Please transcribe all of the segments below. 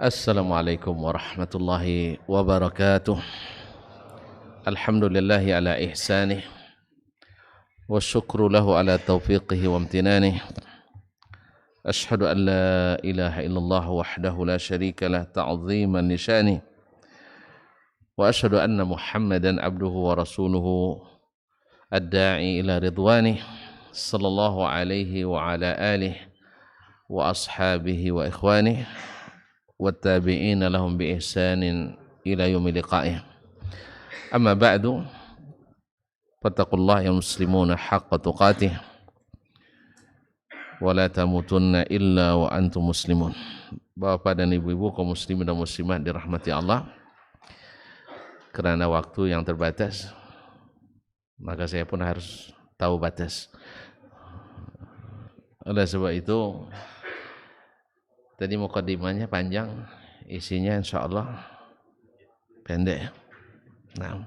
Assalamualaikum warahmatullahi wabarakatuh. Alhamdulillahi ala ihsanih wa syukru lahu ala taufiqihi wa amtinanih. Ashhadu an la ilaha illallah wahdahu la syarika lah ta'ziman li sya'nih. Wa ashhadu anna Muhammadan abduhu wa rasuluhu ad-da'i ila ridwanih sallallahu alaihi wa ala alihi wa ashabihi wa ikhwanih wattabi'ina lahum bi ihsanin ila yaumil liqa'ih. Amma ba'du, fattaqullaha ya muslimuna haqqa tuqatih wa la tamutunna illa wa antum muslimun. Bapak dan ibu-ibu kaum muslimin dan muslimat dirahmati Allah, karena waktu yang terbatas maka saya pun harus tahu batas. Oleh sebab itu tadi mukadimahnya panjang, isinya insyaallah pendek. Nah,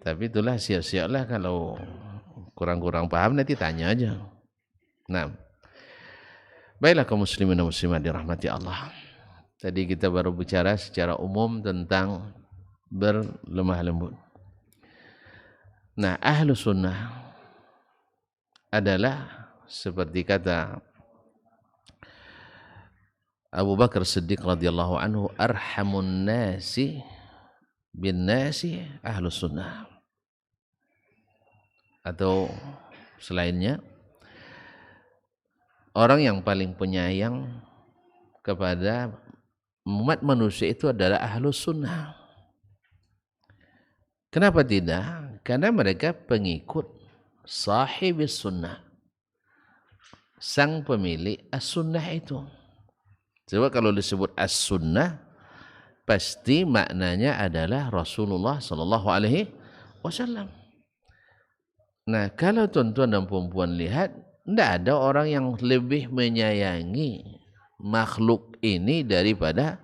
tapi itulah siap-siaplah kalau kurang-kurang paham nanti tanya aja. Nah, baiklah kaum muslimin dan muslimat dirahmati Allah. Tadi kita baru bicara secara umum tentang berlemah lembut. Nah, ahlu sunnah adalah seperti kata Abu Bakar Siddiq radhiyallahu anhu, arhamun nasi bin nasi ahlus sunnah. Atau selainnya, orang yang paling penyayang kepada umat manusia itu adalah ahlus sunnah. Kenapa tidak? Karena mereka pengikut sahibis sunnah, sang pemilik as-sunnah itu. Coba kalau disebut as-sunnah, pasti maknanya adalah Rasulullah sallallahu alaihi wasallam. Nah, kalau tuan-tuan dan puan-puan lihat, tidak ada orang yang lebih menyayangi makhluk ini daripada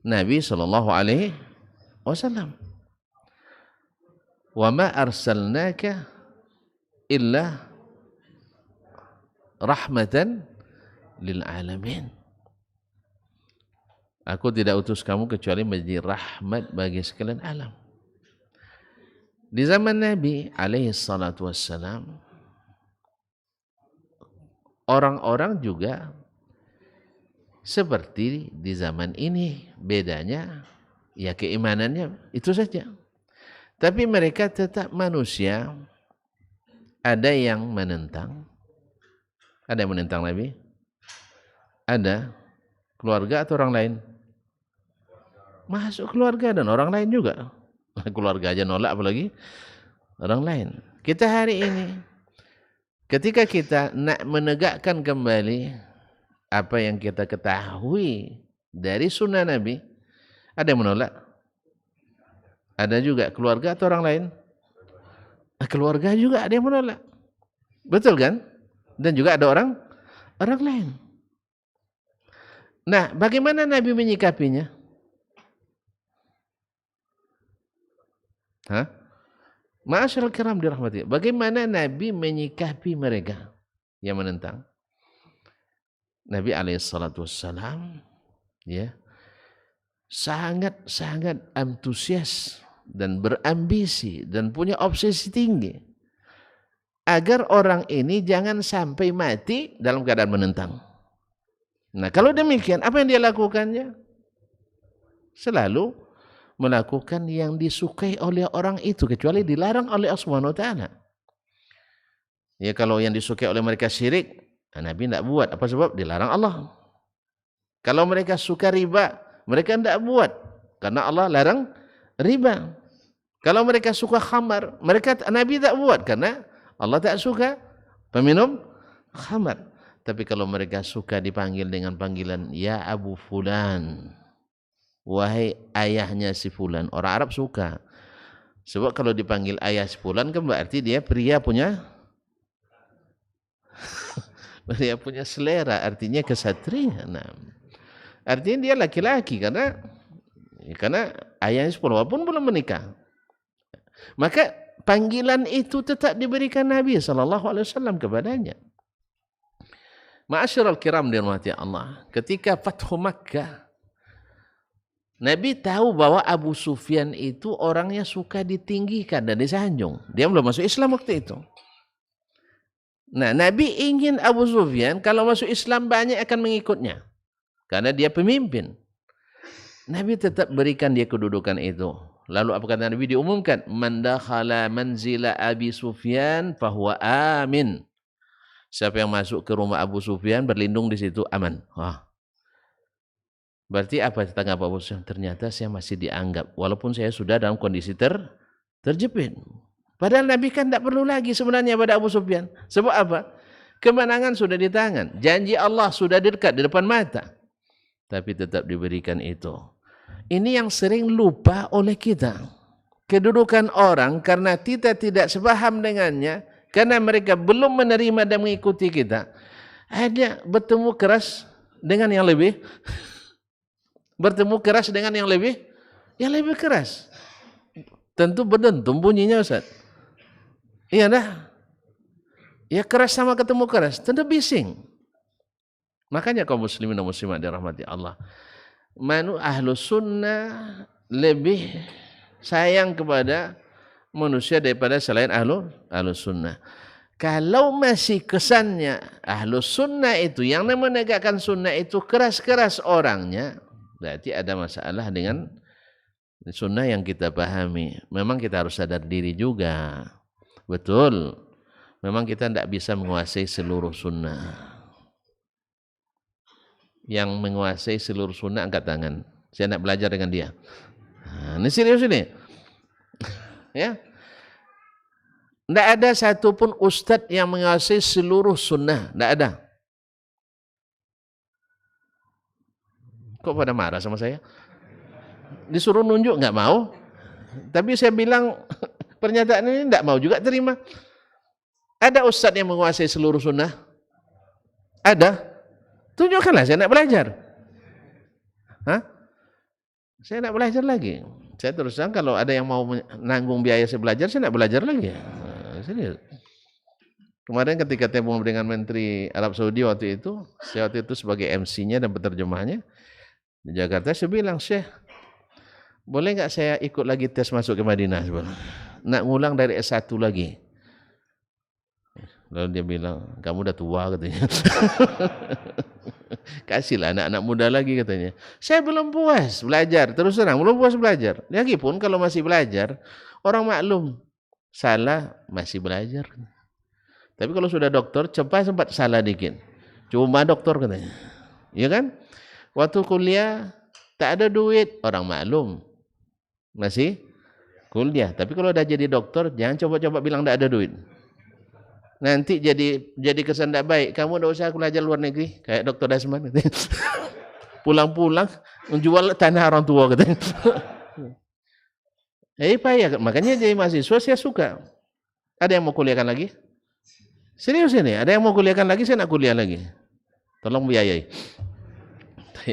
Nabi sallallahu alaihi wasallam. Wa ma arsalnaka illa rahmatan lil alamin. Aku tidak utus kamu kecuali menjadi rahmat bagi sekalian alam. Di zaman Nabi alaihi salatu wassalam, orang-orang juga seperti di zaman ini. Bedanya ya keimanannya itu saja. Tapi mereka tetap manusia. Ada yang menentang. Ada yang menentang Nabi? Ada. Keluarga atau orang lain? Masuk keluarga dan orang lain juga. Keluarga aja nolak, apalagi orang lain. Kita hari ini, ketika kita nak menegakkan kembali apa yang kita ketahui dari sunnah Nabi, ada yang menolak? Ada juga. Keluarga atau orang lain? Keluarga juga ada yang menolak. Betul kan? Dan juga ada orang lain. Nah, bagaimana Nabi menyikapinya? Ma'asyiral kiram dirahmati. Bagaimana Nabi menyikapi mereka yang menentang? Nabi alaihissalatu wassalam ya sangat antusias dan berambisi dan punya obsesi tinggi agar orang ini jangan sampai mati dalam keadaan menentang. Nah, kalau demikian apa yang dia lakukannya? Selalu melakukan yang disukai oleh orang itu, kecuali dilarang oleh Allah Subhanahu wa taala. Ya, kalau yang disukai oleh mereka syirik, Nabi tidak buat. Apa sebab? Dilarang Allah. Kalau mereka suka riba, mereka tidak buat karena Allah larang riba. Kalau mereka suka khamar, Nabi tak buat karena Allah tak suka peminum khamar. Tapi kalau mereka suka dipanggil dengan panggilan ya Abu Fulan, wahai ayahnya si fulan, orang Arab suka. Sebab kalau dipanggil ayah si fulan kan berarti dia pria punya dia punya selera, artinya kesatria. Nah, artinya dia laki-laki karena ayahnya si fulan walaupun belum menikah. Maka panggilan itu tetap diberikan Nabi sallallahu alaihi wasallam kepadanya. Ma'asyiral kiram dirahmati Allah, ketika Fathu Makkah Nabi tahu bahwa Abu Sufyan itu orangnya suka ditinggikan dan disanjung. Dia belum masuk Islam waktu itu. Nah, Nabi ingin Abu Sufyan kalau masuk Islam banyak akan mengikutnya. Karena dia pemimpin. Nabi tetap berikan dia kedudukan itu. Lalu apa kata Nabi? Diumumkan, man dakhala manzila Abi Sufyan fahuwa amin. Siapa yang masuk ke rumah Abu Sufyan berlindung di situ aman. Wah. Berarti apa tanggapan Abu Sufyan? Ternyata saya masih dianggap walaupun saya sudah dalam kondisi terjepit. Padahal Nabi kan tidak perlu lagi sebenarnya pada Abu Sufyan. Sebab apa? Kemenangan sudah di tangan. Janji Allah sudah dekat di depan mata. Tapi tetap diberikan itu. Ini yang sering lupa oleh kita. Kedudukan orang karena kita tidak sepaham dengannya. Karena mereka belum menerima dan mengikuti kita. Ada bertemu keras dengan yang lebih. Bertemu keras dengan yang lebih keras. Tentu berdentum bunyinya Ustaz. Iya dah. Ya keras sama ketemu keras, tentu bising. Makanya kaum muslimin dan muslimat dirahmati Allah. Ahlus sunnah lebih sayang kepada manusia daripada selain ahlus sunnah. Kalau masih kesannya ahlus sunnah itu yang menegakkan sunnah itu keras-keras orangnya, berarti ada masalah dengan sunnah yang kita pahami. Memang kita harus sadar diri juga. Betul. Memang kita tidak bisa menguasai seluruh sunnah. Yang menguasai seluruh sunnah angkat tangan. Saya nak belajar dengan dia. Nah, ini serius ini. Ya. Tidak ada satupun ustadz yang menguasai seluruh sunnah. Tidak ada. Kok pada marah sama saya? Disuruh nunjuk nggak mau. Tapi saya bilang pernyataan ini tidak mau juga terima. Ada ustadz yang menguasai seluruh sunnah? Ada? Tunjukkanlah, saya nak belajar. Hah? Saya nak belajar lagi. Saya terus terang kalau ada yang mau menanggung biaya saya belajar, saya nak belajar lagi. Serius. Kemarin ketika temu dengan Menteri Arab Saudi waktu itu, saya waktu itu sebagai MC-nya dan penerjemahnya di Jakarta, saya bilang, Syekh, boleh nggak saya ikut lagi tes masuk ke Madinah? Nak ngulang dari S1 lagi. Lalu dia bilang, kamu udah tua katanya. Kasihlah anak-anak muda lagi katanya. Saya belum puas belajar, terus terang belum puas belajar. Lagipun kalau masih belajar, orang maklum salah masih belajar. Tapi kalau sudah doktor, cepat sempat salah dikit. Cuma doktor katanya. Iya kan? Waktu kuliah tak ada duit, orang maklum masih kuliah. Tapi kalau udah jadi doktor, jangan coba-coba bilang tak ada duit. Nanti jadi kesan tidak baik. Kamu tidak usah belajar luar negeri kayak Dr. Dasman. Pulang-pulang menjual tanah orang tua katanya. Payah. Makanya jadi mahasiswa saya suka. Ada yang mau kuliahkan lagi? Serius ini. Ada yang mau kuliahkan lagi? Saya nak kuliah lagi. Tolong biayai.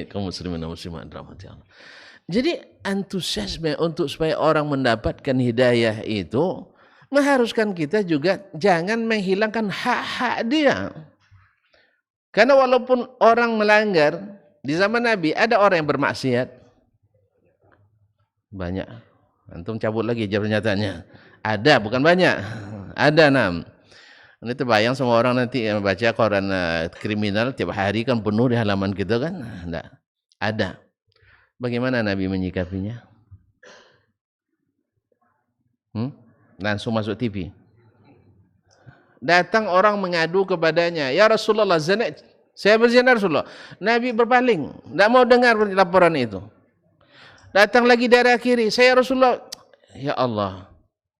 Kaum muslimin dan muslimat dirahmati Allah. Jadi antusiasme untuk supaya orang mendapatkan hidayah itu mengharuskan kita juga jangan menghilangkan hak-hak dia. Karena walaupun orang melanggar, di zaman Nabi ada orang yang bermaksiat. Banyak. Antum cabut lagi pernyataannya. Ada, bukan banyak. Ada 6. Ini terbayang semua orang nanti yang baca koran kriminal tiap hari kan penuh di halaman kita kan. Enggak. Ada. Bagaimana Nabi menyikapinya? Langsung masuk TV. Datang orang mengadu kepadanya, ya Rasulullah, saya berzina Rasulullah. Nabi berpaling, tidak mau dengar laporan itu. Datang lagi daerah kiri, saya Rasulullah, ya Allah.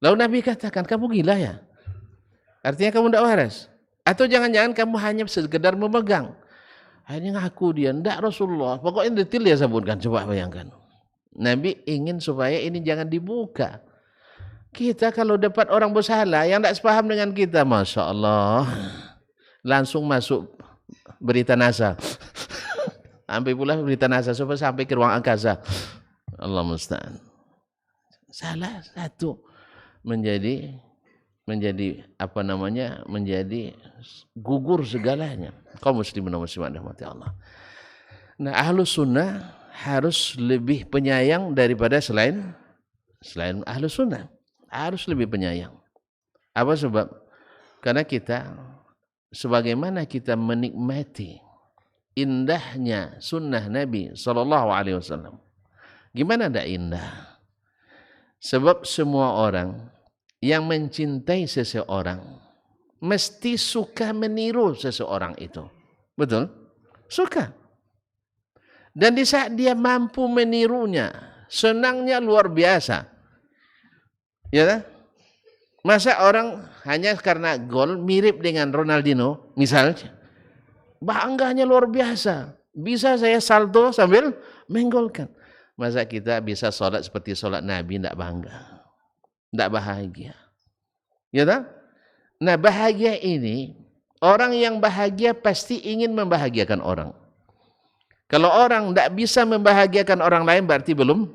Lalu Nabi katakan, kamu gila ya? Artinya kamu tidak waras. Atau jangan-jangan kamu hanya sekedar memegang. Hanya ngaku dia, tidak Rasulullah. Pokoknya detail dia sebutkan, coba bayangkan. Nabi ingin supaya ini jangan dibuka. Kita kalau dapat orang bersalah yang tidak sepaham dengan kita, Masya Allah, langsung masuk berita NASA. Sampai pula berita NASA sampai ke ruang angkasa. Allah musta'an. Salah satu menjadi apa namanya? Menjadi gugur segalanya. Kaum muslimin dan muslimat rahmati Allah. Nah, ahlus sunnah harus lebih penyayang daripada selain Ahlus Sunnah. Harus lebih penyayang. Apa sebab? Karena kita, sebagaimana kita menikmati indahnya sunnah Nabi SAW. Gimana tidak indah? Sebab semua orang yang mencintai seseorang mesti suka meniru seseorang itu. Betul? Suka. Dan di saat dia mampu menirunya, senangnya luar biasa. Ya kan? Masa orang hanya karena gol mirip dengan Ronaldinho, misalnya, bangganya luar biasa. Bisa saya salto sambil menggolkan. Masa kita bisa sholat seperti sholat Nabi, tidak bangga, tidak bahagia. Ya tak? Nah, bahagia ini, orang yang bahagia pasti ingin membahagiakan orang. Kalau orang tidak bisa membahagiakan orang lain, berarti belum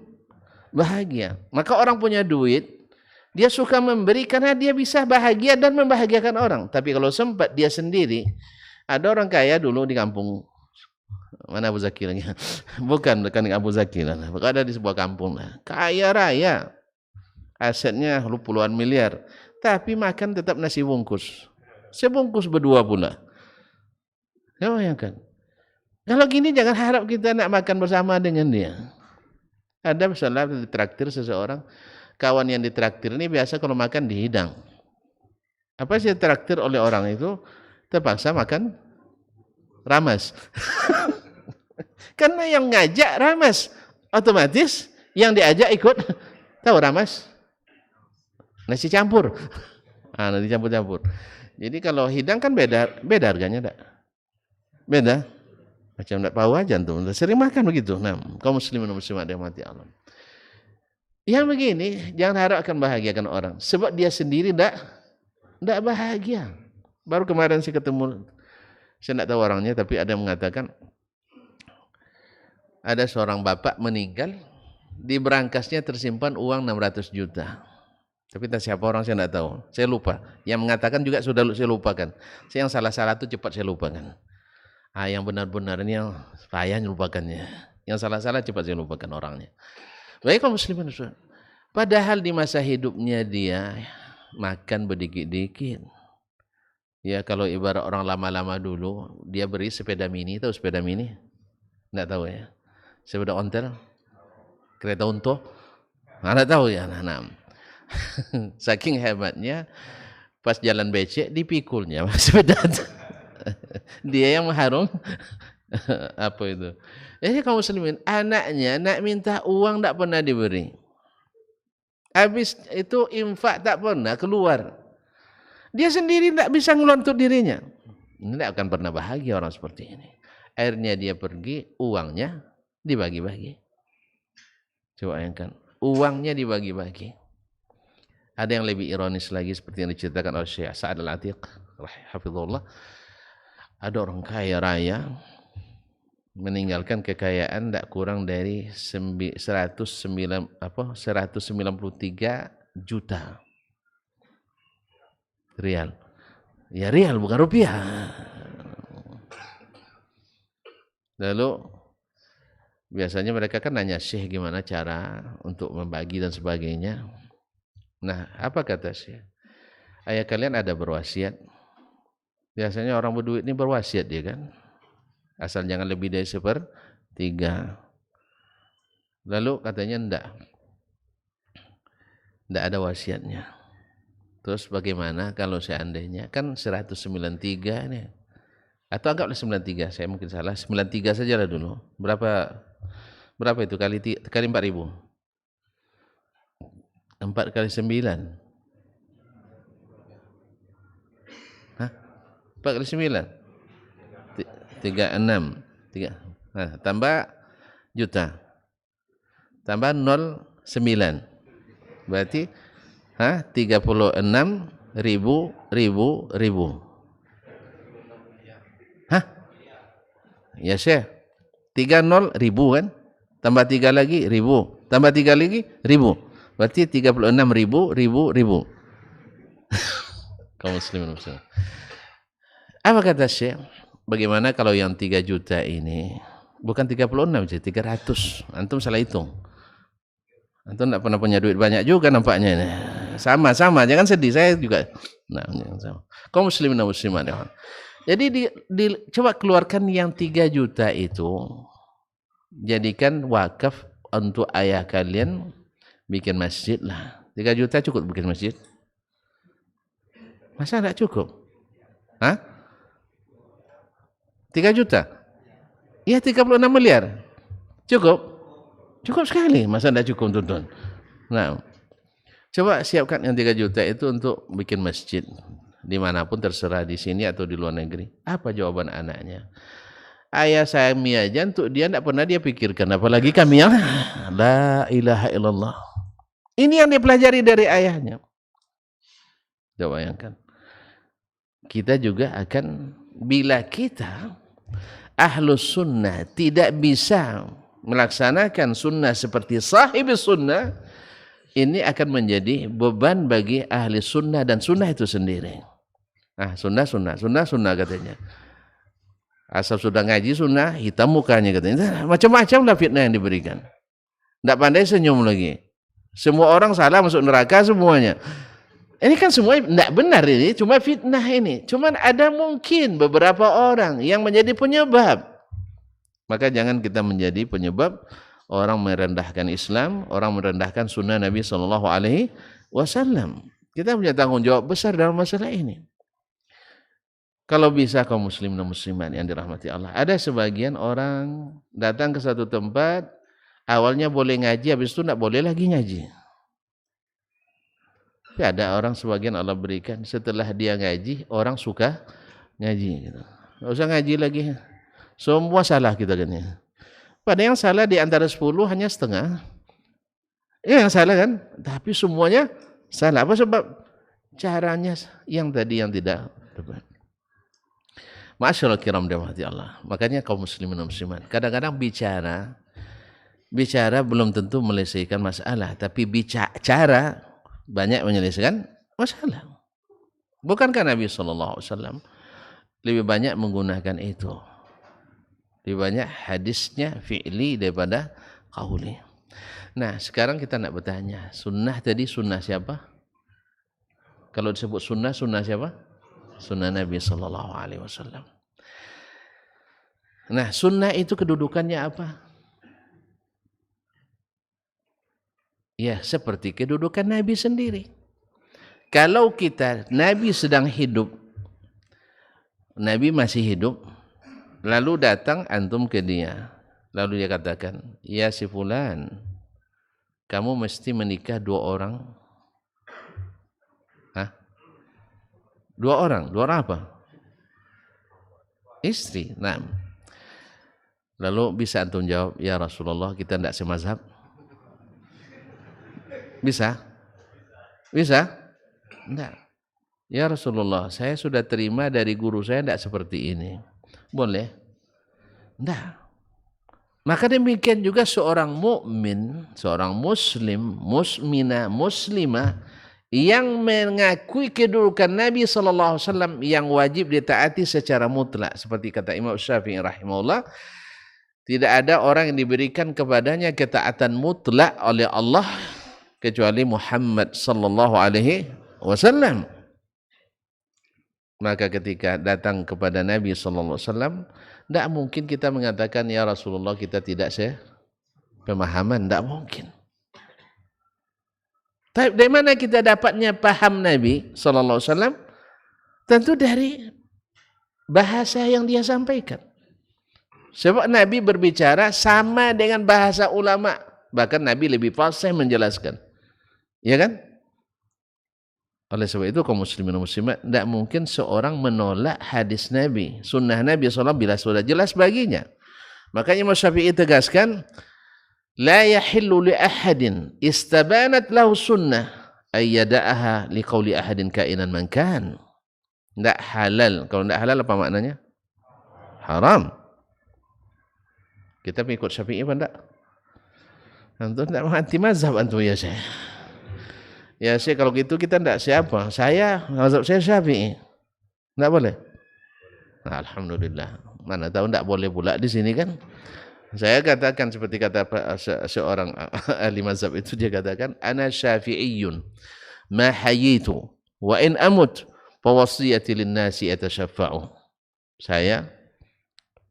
bahagia. Maka orang punya duit, dia suka memberi karena dia bisa bahagia dan membahagiakan orang. Tapi kalau sempat dia sendiri, ada orang kaya dulu di kampung. Mana Abu Zaki lagi? Bukan Abu Zaki lah. Ada di sebuah kampung lah. Kaya raya. Asetnya puluhan miliar. Tapi makan tetap nasi bungkus. Sebungkus berdua pula. Ya bayangkan. Kalau gini jangan harap kita nak makan bersama dengan dia. Ada misalnya ditraktir seseorang. Kawan yang ditraktir ini biasa kalau makan dihidang. Apa sih ditraktir oleh orang itu? Terpaksa makan ramas. Karena yang ngajak ramas, otomatis yang diajak ikut. Tahu ramas? Nasi campur. Nasi campur-campur. Jadi kalau hidang kan beda harganya enggak? Beda. Macam enggak tahu aja tuh. Sering makan begitu. Nah, kaum muslimin dan muslimat yang mati Allah. Yang begini jangan harap akan bahagiakan orang, sebab dia sendiri enggak bahagia. Baru kemarin saya ketemu, saya enggak tahu orangnya, tapi ada yang mengatakan ada seorang bapak meninggal, di berangkasnya tersimpan uang 600 juta. Tapi entah siapa orang saya tidak tahu. Saya lupa. Yang mengatakan juga sudah saya lupakan. Saya yang salah-salah itu cepat saya lupakan. Yang benar-benarnya saya lupakannya. Yang salah-salah cepat saya lupakan orangnya. Baik kaum muslimin. Padahal di masa hidupnya dia makan berdikit-dikit. Ya kalau ibarat orang lama-lama dulu, dia beri sepeda mini. Tahu sepeda mini? Tidak tahu ya. Sepeda ontel, kereta unto, nggak tahu ya. Nah. Saking hebatnya, pas jalan becek dipikulnya sepeda. Dia yang mengharung apa itu? Kaum muslimin, anaknya nak minta uang tak pernah diberi. Habis itu infak tak pernah keluar. Dia sendiri tak bisa ngelontut dirinya. Ini tak akan pernah bahagia orang seperti ini. Akhirnya dia pergi, uangnya dibagi-bagi. Coba bayangkan, uangnya dibagi-bagi. Ada yang lebih ironis lagi seperti yang diceritakan oleh Syekh Sa'ad Al-Atiq, hafizahullah. Ada orang kaya raya meninggalkan kekayaan tidak kurang dari 193 juta rial. Ya rial bukan rupiah. Lalu biasanya mereka kan nanya Syekh gimana cara untuk membagi dan sebagainya. Nah, apa kata Syekh? Ayah kalian ada berwasiat. Biasanya orang berduit ini berwasiat dia kan. Asal jangan lebih dari 1/3. Lalu katanya enggak ada wasiatnya. Terus bagaimana kalau seandainya kan 193 ini? Atau anggaplah 93, saya mungkin salah. 93 saja lah dulu. Berapa itu kali 4.000? 4 kali 9. Hah? 4 kali 9? 36. Nah, tambah juta. Tambah 09. Berarti 36 ribu. Hah? Ya Syekh. 30 ribu kan? Tambah 3 lagi ribu. Tambah 3 lagi ribu. Berarti 36 ribu. Kaum muslimin muslimat. Apa kata Syekh? Bagaimana kalau yang 3 juta ini Bukan 36 sih, 300. Antum salah hitung. Antum enggak pernah punya duit banyak juga nampaknya ini. Sama-sama, jangan sedih, saya juga. Nah, sama. Kaum muslimin dan muslimat ya. Jadi coba keluarkan yang 3 juta itu, jadikan wakaf untuk ayah kalian bikin masjid lah. 3 juta cukup bikin masjid? Masa enggak cukup? Hah? 3 juta? Iya 36 miliar. Cukup? Cukup sekali. Masa enggak cukup tuntun? Nah, coba siapkan yang 3 juta itu untuk bikin masjid. Dimanapun terserah, di sini atau di luar negeri. Apa jawaban anaknya? Ayah saya aja untuk dia enggak pernah dia pikirkan. Apalagi kami yang la ilaha illallah. Ini yang dia pelajari dari ayahnya. Coba bayangkan. Kita juga akan, bila kita ahlus sunnah tidak bisa melaksanakan sunnah seperti sahib sunnah, ini akan menjadi beban bagi ahli sunnah dan sunnah itu sendiri. Nah, sunnah katanya. Asal sudah ngaji sunnah, hitam mukanya katanya. Macam-macam lah fitnah yang diberikan. Tidak pandai senyum lagi. Semua orang salah masuk neraka semuanya. Ini kan semua tidak benar ini, cuma fitnah ini. Cuma ada mungkin beberapa orang yang menjadi penyebab. Maka jangan kita menjadi penyebab orang merendahkan Islam, orang merendahkan sunnah Nabi SAW. Kita punya tanggung jawab besar dalam masalah ini. Kalau bisa kaum muslim dan muslimat yang dirahmati Allah. Ada sebagian orang datang ke satu tempat, awalnya boleh ngaji, habis itu tidak boleh lagi ngaji. Tapi ada orang sebagian Allah berikan, setelah dia ngaji, orang suka ngaji. Gitu. Nggak usah ngaji lagi. Semua salah kita kan ya. Padahal yang salah di antara 10 hanya setengah. Ya yang salah kan? Tapi semuanya salah. Apa sebab? Caranya yang tadi yang tidak tepat. Masyaallah kiram dirahmati Allah. Makanya kaum muslimin dan muslimat, kadang-kadang bicara belum tentu menyelesaikan masalah, tapi bicara banyak menyelesaikan masalah. Bukankah Nabi SAW lebih banyak menggunakan itu? Lebih banyak hadisnya fi'li daripada qauli. Nah, sekarang kita nak bertanya, sunnah tadi sunnah siapa? Kalau disebut sunnah siapa? Sunnah Nabi SAW. Nah, sunnah itu kedudukannya apa? Ya, seperti kedudukan Nabi sendiri. Kalau Nabi sedang hidup, Nabi masih hidup, lalu datang antum ke dia, lalu dia katakan, ya si fulan, kamu mesti menikah 2 orang. Hah? 2 orang apa? Istri. Nah, lalu bisa antum jawab, ya Rasulullah, kita tidak semazhab. Bisa? Enggak. Ya Rasulullah, saya sudah terima dari guru saya tidak seperti ini. Boleh? Enggak. Maka demikian juga seorang mukmin, seorang muslim, muslimah yang mengakui kedudukan Nabi SAW yang wajib ditaati secara mutlak. Seperti kata Imam Syafi'i rahimahullah, tidak ada orang yang diberikan kepadanya ketaatan mutlak oleh Allah kecuali Muhammad sallallahu alaihi wasallam. Maka ketika datang kepada Nabi sallallahu alaihi wasallam, tidak mungkin kita mengatakan ya Rasulullah kita tidak pemahaman, tidak mungkin. Tapi dari mana kita dapatnya paham Nabi sallallahu alaihi wasallam? Tentu dari bahasa yang dia sampaikan. Sebab Nabi berbicara sama dengan bahasa ulama, bahkan Nabi lebih fasih menjelaskan. Ya kan? Oleh sebab itu kaum muslimin dan muslimat, tidak mungkin seorang menolak hadis Nabi, sunnah Nabi SAW bila sudah jelas baginya. Makanya Imam Syafi'i tegaskan, la yahillu li ahadin istabanat lahu sunnah ayyada'aha li qawli ahadin kainan man kan. Tidak halal. Kalau tidak halal apa maknanya? Haram. Kita mengikut Syafi'i apa tidak? Antum tidak anti mazhab antum ya saya. Ya saya kalau gitu kita tidak siapa. Mazhab saya Syafi'i. Tidak boleh. Nah, alhamdulillah. Mana tahu tidak boleh pula di sini kan. Saya katakan seperti kata seorang ahli mazhab itu, dia katakan ana syafi'iyyun ma hayitu wa in amut fa wasiyati lin-nasi atasyaffa'u. Saya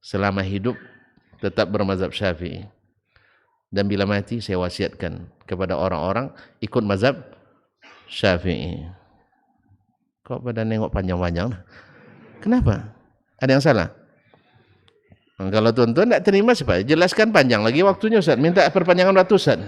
selama hidup tetap bermazhab Syafi'i, dan bila mati saya wasiatkan kepada orang-orang ikut mazhab Syafi'i. Kok pada nengok panjang-panjang? Kenapa? Ada yang salah? Kalau tuan-tuan tak terima, supaya jelaskan panjang lagi waktunya Ustaz. Minta perpanjangan waktu Ustaz.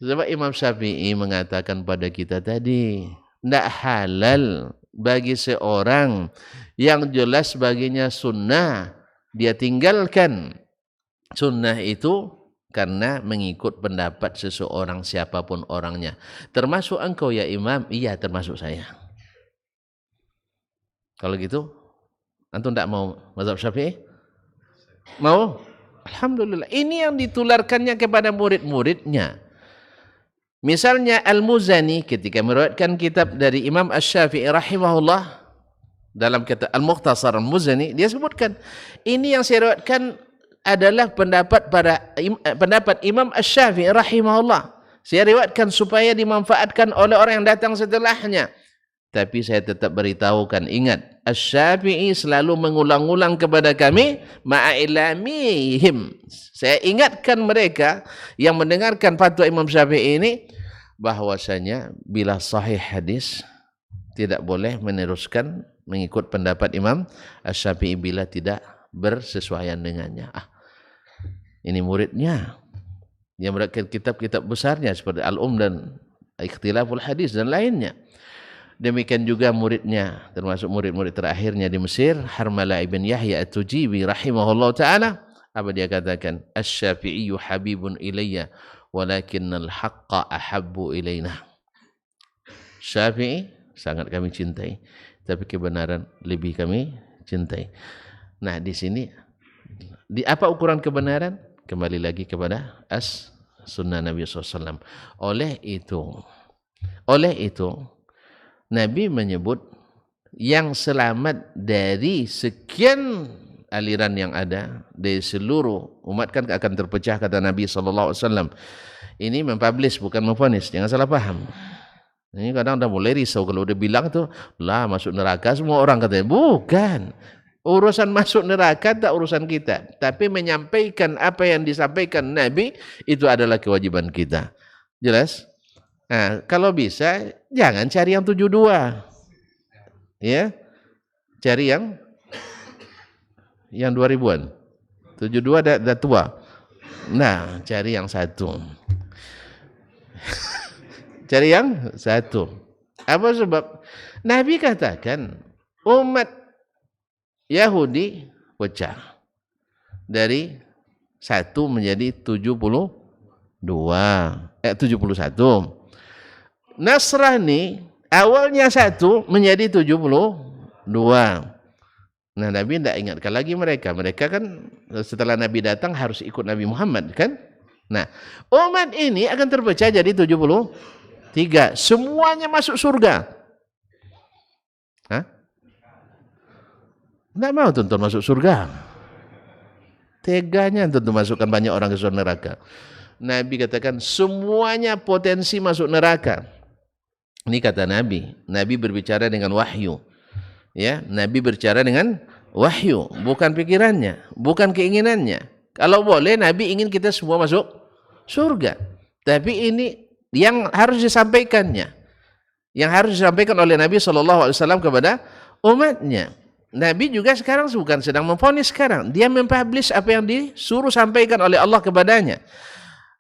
Sebab Imam Syafi'i mengatakan pada kita tadi, tidak halal bagi seorang yang jelas baginya sunnah, dia tinggalkan sunnah itu karena mengikut pendapat seseorang siapapun orangnya. Termasuk engkau ya Imam? Iya, termasuk saya. Kalau gitu, antum tak mau mazhab Syafi'i? Mau? Alhamdulillah. Ini yang ditularkannya kepada murid-muridnya. Misalnya Al-Muzani ketika meriwayatkan kitab dari Imam Asy-Syafi'i rahimahullah, dalam kitab Al-Mukhtasar Al-Muzani, dia sebutkan, ini yang saya riwayatkan adalah pendapat Imam Asy-Syafi'i rahimahullah. Saya riwayatkan supaya dimanfaatkan oleh orang yang datang setelahnya. Tapi saya tetap beritahukan, ingat, Asy-Syafi'i selalu mengulang-ulang kepada kami ma'ilamihim. Saya ingatkan mereka yang mendengarkan fatwa Imam Syafi'i ini, bahwasanya bila sahih hadis tidak boleh meneruskan mengikut pendapat Imam Asy-Syafi'i bila tidak bersesuaian dengannya. Ini muridnya yang meriwayatkan kitab-kitab besarnya seperti Al-Dan, Ikhtilaful Hadis dan lainnya. Demikian juga muridnya, termasuk murid-murid terakhirnya di Mesir, Harmalah ibn Yahya At-Tujibi rahimahullah ta'ala. Apa dia katakan? Asy-Syafi'iyyu habibun ilayya walakinnal haqqa ahabbu ilayna. Syafi'i sangat kami cintai, tapi kebenaran lebih kami cintai. Nah, di sini di apa ukuran kebenaran? Kembali lagi kepada sunnah Nabi SAW. Oleh itu Nabi menyebut yang selamat dari sekian aliran yang ada dari seluruh umat kan akan terpecah, kata Nabi SAW. Ini mempublish bukan memvonis, jangan salah paham. Ini kadang dah mulai risau kalau udah bilang tuh lah masuk neraka semua orang, katanya. Bukan. Urusan masuk neraka tak urusan kita, tapi menyampaikan apa yang disampaikan Nabi itu adalah kewajiban kita. Jelas? Nah, kalau bisa jangan cari yang 72. Ya. Cari yang 2000-an. 72 dah tua. Nah, cari yang satu. Cari yang satu. Apa sebab? Nabi katakan umat Yahudi pecah dari 1 menjadi 71. Nasrani awalnya 1 menjadi 72. Nah, Nabi tidak ingatkan lagi mereka. Mereka kan setelah Nabi datang harus ikut Nabi Muhammad kan. Nah, umat ini akan terpecah jadi 73. Semuanya masuk surga. Hah? Tidak mau tuntun masuk surga. Teganya tentu masukkan banyak orang ke surga neraka. Nabi katakan semuanya potensi masuk neraka. Ini kata Nabi. Nabi berbicara dengan wahyu. Ya, Nabi berbicara dengan wahyu, bukan pikirannya, bukan keinginannya. Kalau boleh Nabi ingin kita semua masuk surga. Tapi ini yang harus disampaikannya. Yang harus disampaikan oleh Nabi SAW kepada umatnya. Nabi juga sekarang bukan sedang memvonis sekarang. Dia mempublish apa yang disuruh sampaikan oleh Allah kepadanya.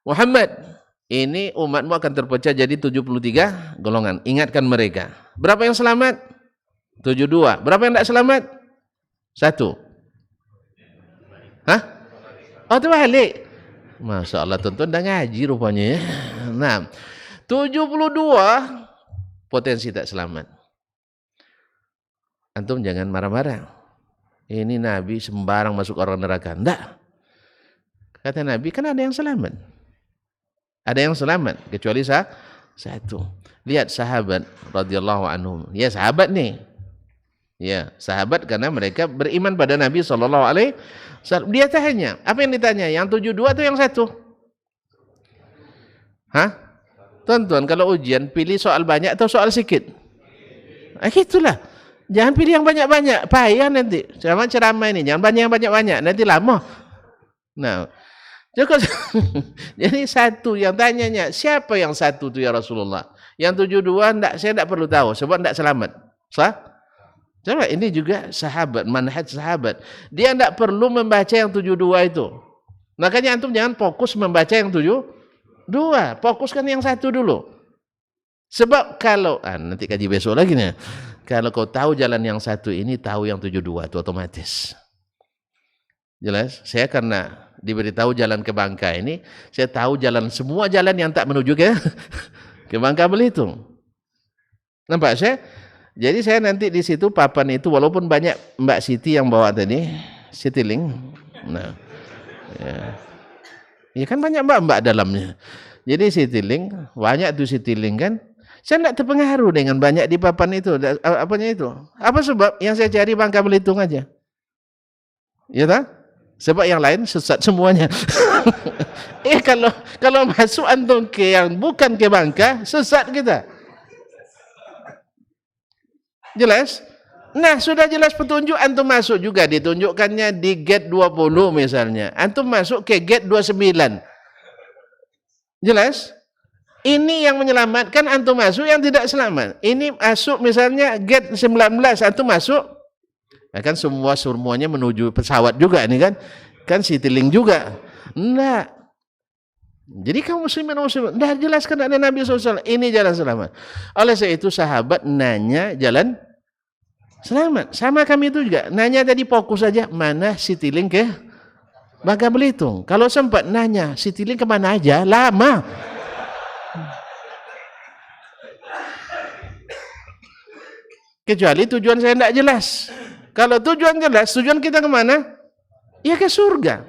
Muhammad, ini umatmu akan terpecah jadi 73 golongan. Ingatkan mereka. Berapa yang selamat? 72. Berapa yang tidak selamat? 1. Hah? Oh, itu balik. Masya Allah, tuan-tuan dah ngaji rupanya. Nah, 72 potensi tak selamat. Antum jangan marah-marah. Ini Nabi sembarang masuk orang neraka. Tidak. Kata Nabi, kan ada yang selamat. Ada yang selamat. Kecuali 1. Lihat sahabat radhiyallahu anhum. Ya sahabat nih. Ya, sahabat karena mereka beriman pada Nabi Shallallahu Alaihi Wasallam. Dia tanya, apa yang ditanya? Yang 72 atau yang satu? Hah? Tonton kalau ujian pilih soal banyak atau soal sedikit? Gitulah. Jangan pilih yang banyak-banyak, payah nanti. Sama ceramah ini, jangan banyak yang banyak-banyak, nanti lama. Nah, jadi satu yang tanyanya, siapa yang satu itu ya Rasulullah? Yang 72 enggak, saya enggak perlu tahu, sebab enggak selamat. Sah? Coba ini juga sahabat, manhaj sahabat. Dia enggak perlu membaca yang 72 itu. Makanya antum jangan fokus membaca yang 72, fokuskan yang satu dulu. Sebab kalau nanti kaji besok lagi nih. Kalau kau tahu jalan yang satu ini, tahu yang 72 itu otomatis. Jelas? Saya karena diberitahu jalan ke Bangka ini, saya tahu jalan semua jalan yang tak menuju ke Bangka Belitung. Nampak saya? Jadi saya nanti di situ papan itu walaupun banyak Mbak Siti yang bawa tadi, Citilink. Nah. Ya kan banyak mbak-mbak dalamnya. Jadi Citilink, banyak tuh Citilink kan. Saya tidak terpengaruh dengan banyak di papan itu. Apanya itu? Apa sebab? Yang saya cari Bangka Belitung aja. Ya tak? Sebab yang lain sesat semuanya. Kalau masuk antum ke yang bukan ke Bangka, sesat kita. Jelas? Nah, sudah jelas petunjuk, antum masuk juga ditunjukkannya di gate 20 misalnya. Antum masuk ke gate 29. Jelas? Ini yang menyelamatkan, antum masuk, yang tidak selamat. Ini masuk misalnya gate 19, antum masuk. Ya kan semuanya menuju pesawat juga ini kan. Kan Citilink juga. Enggak. Jadi kaum muslimin, dah jelaskan ada Nabi SAW. Ini jalan selamat. Oleh sebab itu sahabat nanya jalan selamat. Sama kami itu juga. Nanya tadi fokus saja. Mana Citilink ke Bangka Belitung. Kalau sempat nanya Citilink kemana aja, lama. Kecuali tujuan saya tidak jelas. Kalau tujuan jelas, tujuan kita kemana? Ya ke surga.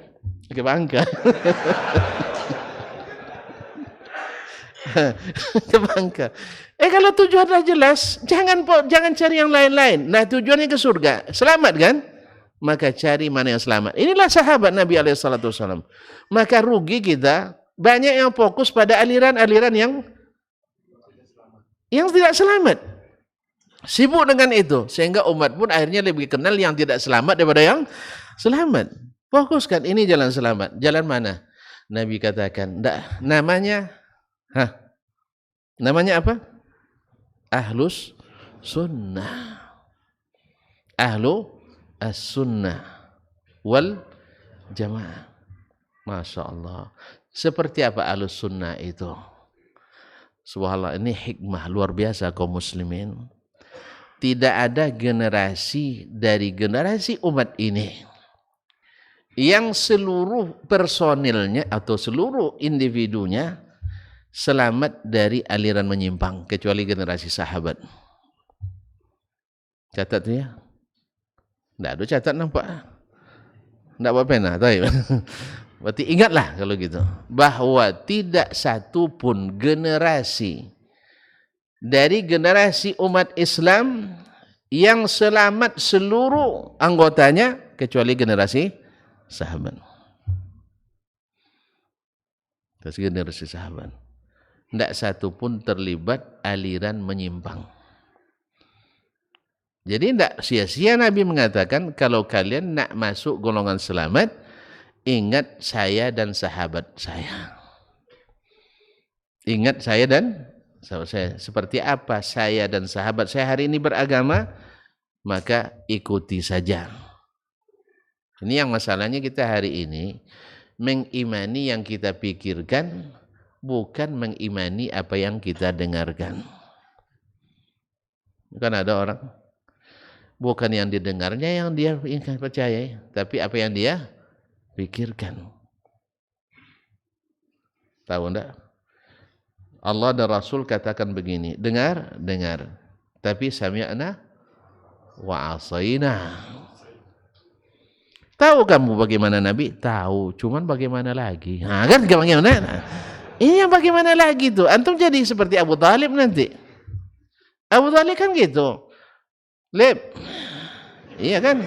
Ke Bangka. Ke Bangka. Kalau tujuan sudah jelas, jangan cari yang lain-lain. Nah, tujuannya ke surga. Selamat kan? Maka cari mana yang selamat. Inilah sahabat Nabi SAW. Maka rugi kita, banyak yang fokus pada aliran-aliran yang tidak selamat. Sibuk dengan itu. Sehingga umat pun akhirnya lebih kenal yang tidak selamat daripada yang selamat. Fokuskan, ini jalan selamat. Jalan mana? Nabi katakan, namanya apa? Ahlus sunnah. Ahlu as-sunnah wal jamaah. Masya Allah. Seperti apa ahlus sunnah itu? Subhanallah, ini hikmah luar biasa kaum muslimin. Tidak ada generasi dari generasi umat ini yang seluruh personilnya atau seluruh individunya selamat dari aliran menyimpang kecuali generasi sahabat. Catat tu ya. Tidak ada catat nampak. Tidak bawa pena. Berarti ingatlah kalau gitu. Bahwa tidak satu pun generasi dari generasi umat Islam yang selamat seluruh anggotanya kecuali generasi sahabat. Generasi sahabat. Tidak satu pun terlibat aliran menyimpang. Jadi tidak sia-sia Nabi mengatakan kalau kalian nak masuk golongan selamat, ingat saya dan sahabat saya. Ingat saya dan sahabat saya. Seperti apa saya dan sahabat saya hari ini beragama, maka ikuti saja. Ini yang masalahnya kita hari ini mengimani yang kita pikirkan, bukan mengimani apa yang kita dengarkan. Bukan ada orang, bukan yang didengarnya yang dia ingin percaya, tapi apa yang dia pikirkan. Tahu enggak? Allah dan Rasul katakan begini, dengar, tapi sami'na wa asaina. Tahu kamu bagaimana Nabi? Tahu, cuman bagaimana lagi? Nah, kan bagaimana? Ini yang bagaimana lagi tuh? Antum jadi seperti Abu Talib nanti. Abu Talib kan gitu. Iya kan?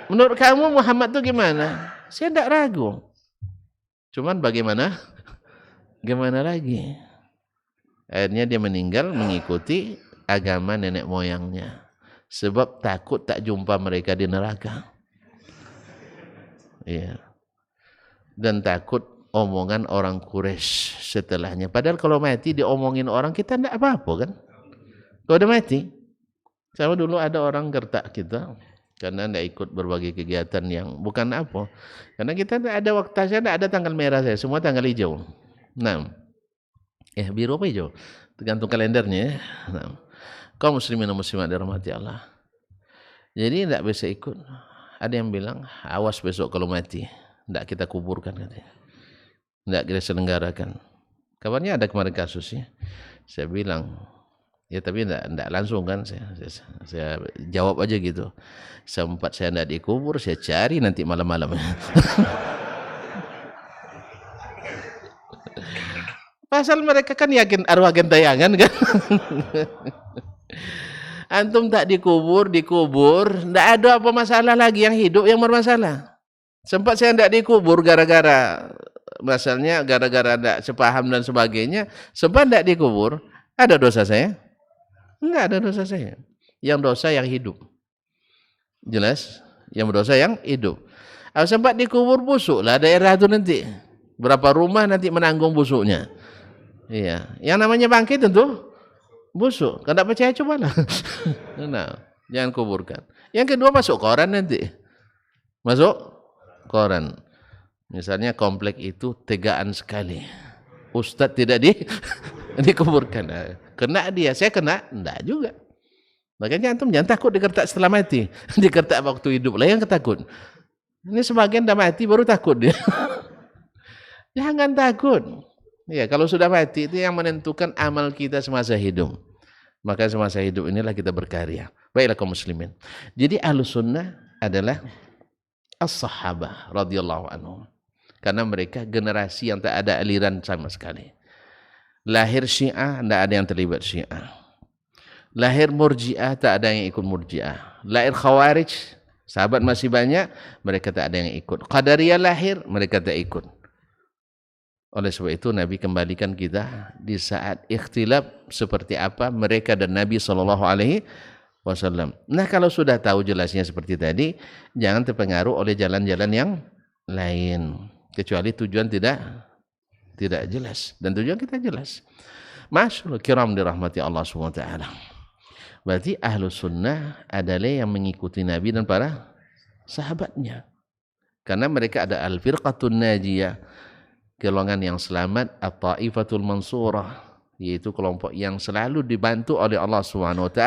Menurut kamu Muhammad itu gimana? Saya tidak ragu. Cuman bagaimana? Gimana lagi? Akhirnya dia meninggal mengikuti agama nenek moyangnya. Sebab takut tak jumpa mereka di neraka. Iya. Dan takut omongan orang Quraisy setelahnya. Padahal kalau mati diomongin orang kita tidak apa-apa kan? Kalau udah mati. Sama dulu ada orang gertak kita karena tidak ikut berbagai kegiatan yang bukan apa. Karena kita ada waktu saya tidak ada tanggal merah saya, semua tanggal hijau. Nah, biru apa hijau? Tergantung kalendernya. Nah, kaum muslimin dan muslimat dirahmati Allah. Jadi tidak bisa ikut. Ada yang bilang, awas besok kalau mati, tidak kita kuburkan katanya. Tidak kita selenggarakan. Kabarnya ada kemarin kasusnya. Saya bilang, ya tapi tidak langsung kan, saya jawab aja gitu. Sempat saya tidak dikubur, saya cari nanti malam-malam. Pasal mereka kan yakin arwah gentayangan kan. Antum tak dikubur, tidak ada apa masalah lagi, yang hidup yang bermasalah. Sempat saya tidak dikubur gara-gara masalahnya, gara-gara tidak sepaham dan sebagainya. Sempat tidak dikubur, ada dosa saya? Enggak ada dosa saya. Yang dosa yang hidup. Jelas? Yang berdosa yang hidup. Sempat dikubur busuk lah daerah itu nanti. Berapa rumah nanti menanggung busuknya. Iya. Yang namanya bangkit tentu busuk. Kalau tidak percaya cobalah. Nah, jangan kuburkan. Yang kedua masuk koran nanti. Masuk koran. Misalnya komplek itu tegaan sekali. Ustadz tidak dikuburkan. Kena dia, saya kena, enggak juga. Makanya antum jangan takut digertak setelah mati. Digertak waktu hidup lah yang ketakut. Ini sebagian dah mati baru takut dia. Jangan takut. Ya, kalau sudah mati itu yang menentukan amal kita semasa hidup. Maka semasa hidup inilah kita berkarya. Baiklah kaum muslimin. Jadi Ahlus Sunnah adalah as-sahabah radhiyallahu anhum. Karena mereka generasi yang tak ada aliran sama sekali. Lahir Syiah, tidak ada yang terlibat Syiah. Lahir Murji'ah, tak ada yang ikut Murji'ah. Lahir Khawarij, sahabat masih banyak, mereka tak ada yang ikut. Qadariyah lahir, mereka tak ikut. Oleh sebab itu Nabi kembalikan kita di saat ikhtilaf seperti apa mereka dan Nabi SAW. Nah kalau sudah tahu jelasnya seperti tadi, jangan terpengaruh oleh jalan-jalan yang lain. Kecuali tujuan tidak jelas. Dan tujuan kita jelas. Masyaallah kiram dirahmati Allah SWT. Berarti Ahlus Sunnah adalah yang mengikuti Nabi dan para sahabatnya. Karena mereka ada al-firqatun najiyah, golongan yang selamat, at-taifatul mansurah, yaitu kelompok yang selalu dibantu oleh Allah SWT.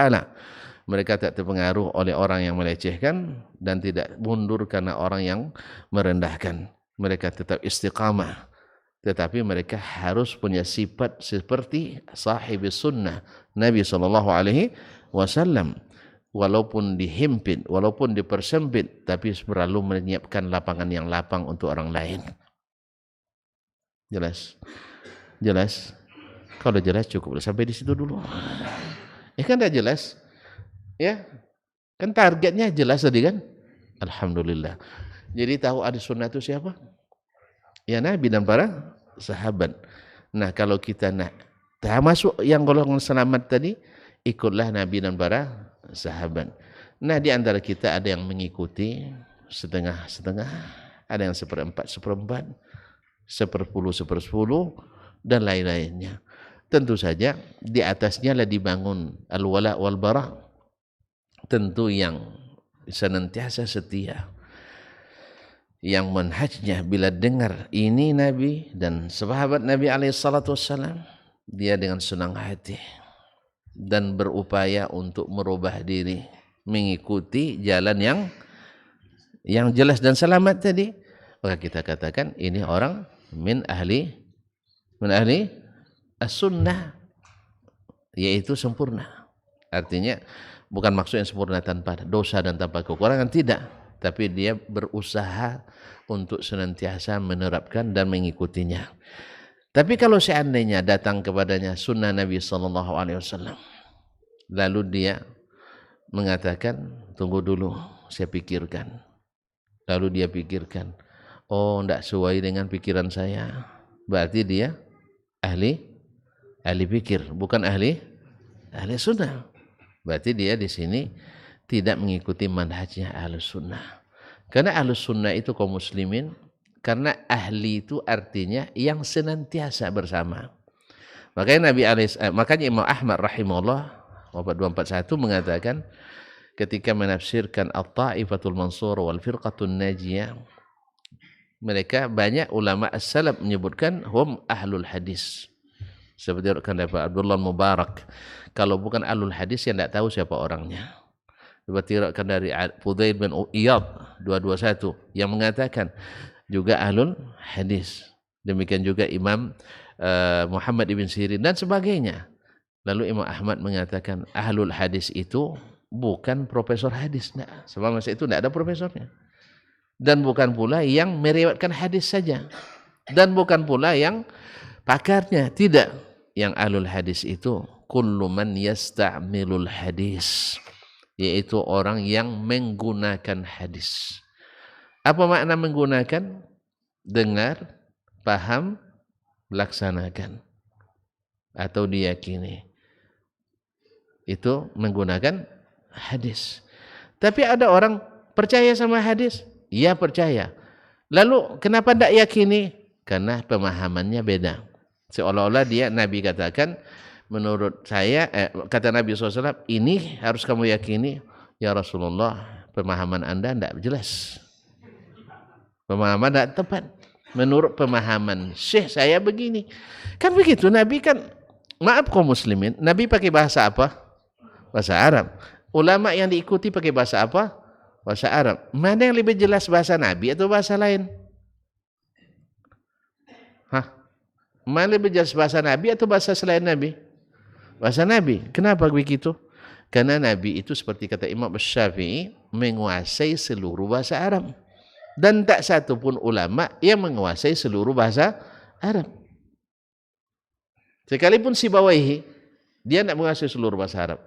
Mereka tak terpengaruh oleh orang yang melecehkan dan tidak mundur karena orang yang merendahkan. Mereka tetap istiqamah. Tetapi mereka harus punya sifat seperti sahibis sunnah Nabi SAW. Walaupun dihimpit, walaupun dipersempit, tapi selalu menyiapkan lapangan yang lapang untuk orang lain. Jelas? Jelas? Kalau jelas cukup sampai di situ dulu. Kan dah jelas? Ya, kan targetnya jelas tadi kan? Alhamdulillah. Jadi tahu ada sunnah itu siapa? Ya Nabi dan para sahabat. Nah kalau kita nak termasuk yang golongan selamat tadi, ikutlah Nabi dan para sahabat. Nah di antara kita ada yang mengikuti setengah-setengah, ada yang seperempat, seperpuluh, dan lain-lainnya. Tentu saja di atasnya lah dibangun al-wala wal bara. Tentu yang senantiasa setia, yang manhajnya bila dengar ini Nabi dan sahabat Nabi SAW, dia dengan senang hati dan berupaya untuk merubah diri mengikuti jalan yang jelas dan selamat tadi, maka kita katakan ini orang min ahli as-sunnah, yaitu sempurna. Artinya bukan maksudnya sempurna tanpa dosa dan tanpa kekurangan, tidak, tapi dia berusaha untuk senantiasa menerapkan dan mengikutinya. Tapi kalau seandainya datang kepadanya sunnah Nabi SAW, lalu dia mengatakan, tunggu dulu, saya pikirkan. Lalu dia pikirkan, oh tidak sesuai dengan pikiran saya. Berarti dia ahli pikir, bukan ahli sunnah. Berarti dia di sini tidak mengikuti manhajnya ahli sunnah. Karena ahli sunnah itu kaum muslimin, karena ahli itu artinya yang senantiasa bersama. Makanya makanya Imam Ahmad rahimahullah wafat 241 mengatakan ketika menafsirkan At-Ta'ifatul Mansur wal Firqatun Najiyah, mereka banyak ulama as-salaf menyebutkan hum ahlul hadis. Seperti kata Abdullah Mubarak, kalau bukan ahlul hadis yang tidak tahu siapa orangnya. Seperti dari Fudail bin Iyad 221 yang mengatakan juga ahlul hadis. Demikian juga Imam Muhammad ibn Sirin dan sebagainya. Lalu Imam Ahmad mengatakan ahlul hadis itu bukan profesor hadis. Nah, sebab masa itu tidak ada profesornya. Dan bukan pula yang meriwayatkan hadis saja. Dan bukan pula yang pakarnya. Tidak. Yang ahlul hadis itu kullu man yasta'milul hadis, yaitu orang yang menggunakan hadis. Apa makna menggunakan? Dengar, paham, laksanakan atau diyakini. Itu menggunakan hadis. Tapi ada orang percaya sama hadis? Iya percaya. Lalu kenapa tidak yakini? Karena pemahamannya beda. Seolah-olah dia, Nabi katakan, menurut saya, kata Nabi SAW, ini harus kamu yakini. Ya Rasulullah, pemahaman Anda tidak jelas. Pemahaman tidak tepat. Menurut pemahaman Syekh saya begini. Kan begitu, Nabi kan, maaf kaum muslimin, Nabi pakai bahasa apa? Bahasa Arab. Ulama yang diikuti pakai bahasa apa? Bahasa Arab. Mana yang lebih jelas, bahasa Nabi atau bahasa lain? Mana lebih jelas, bahasa Nabi atau bahasa selain Nabi? Bahasa Nabi. Kenapa begitu? Karena Nabi itu seperti kata Imam Syafi'i menguasai seluruh bahasa Arab. Dan tak satu pun ulama yang menguasai seluruh bahasa Arab. Sekalipun Sibawaihi, dia tidak menguasai seluruh bahasa Arab.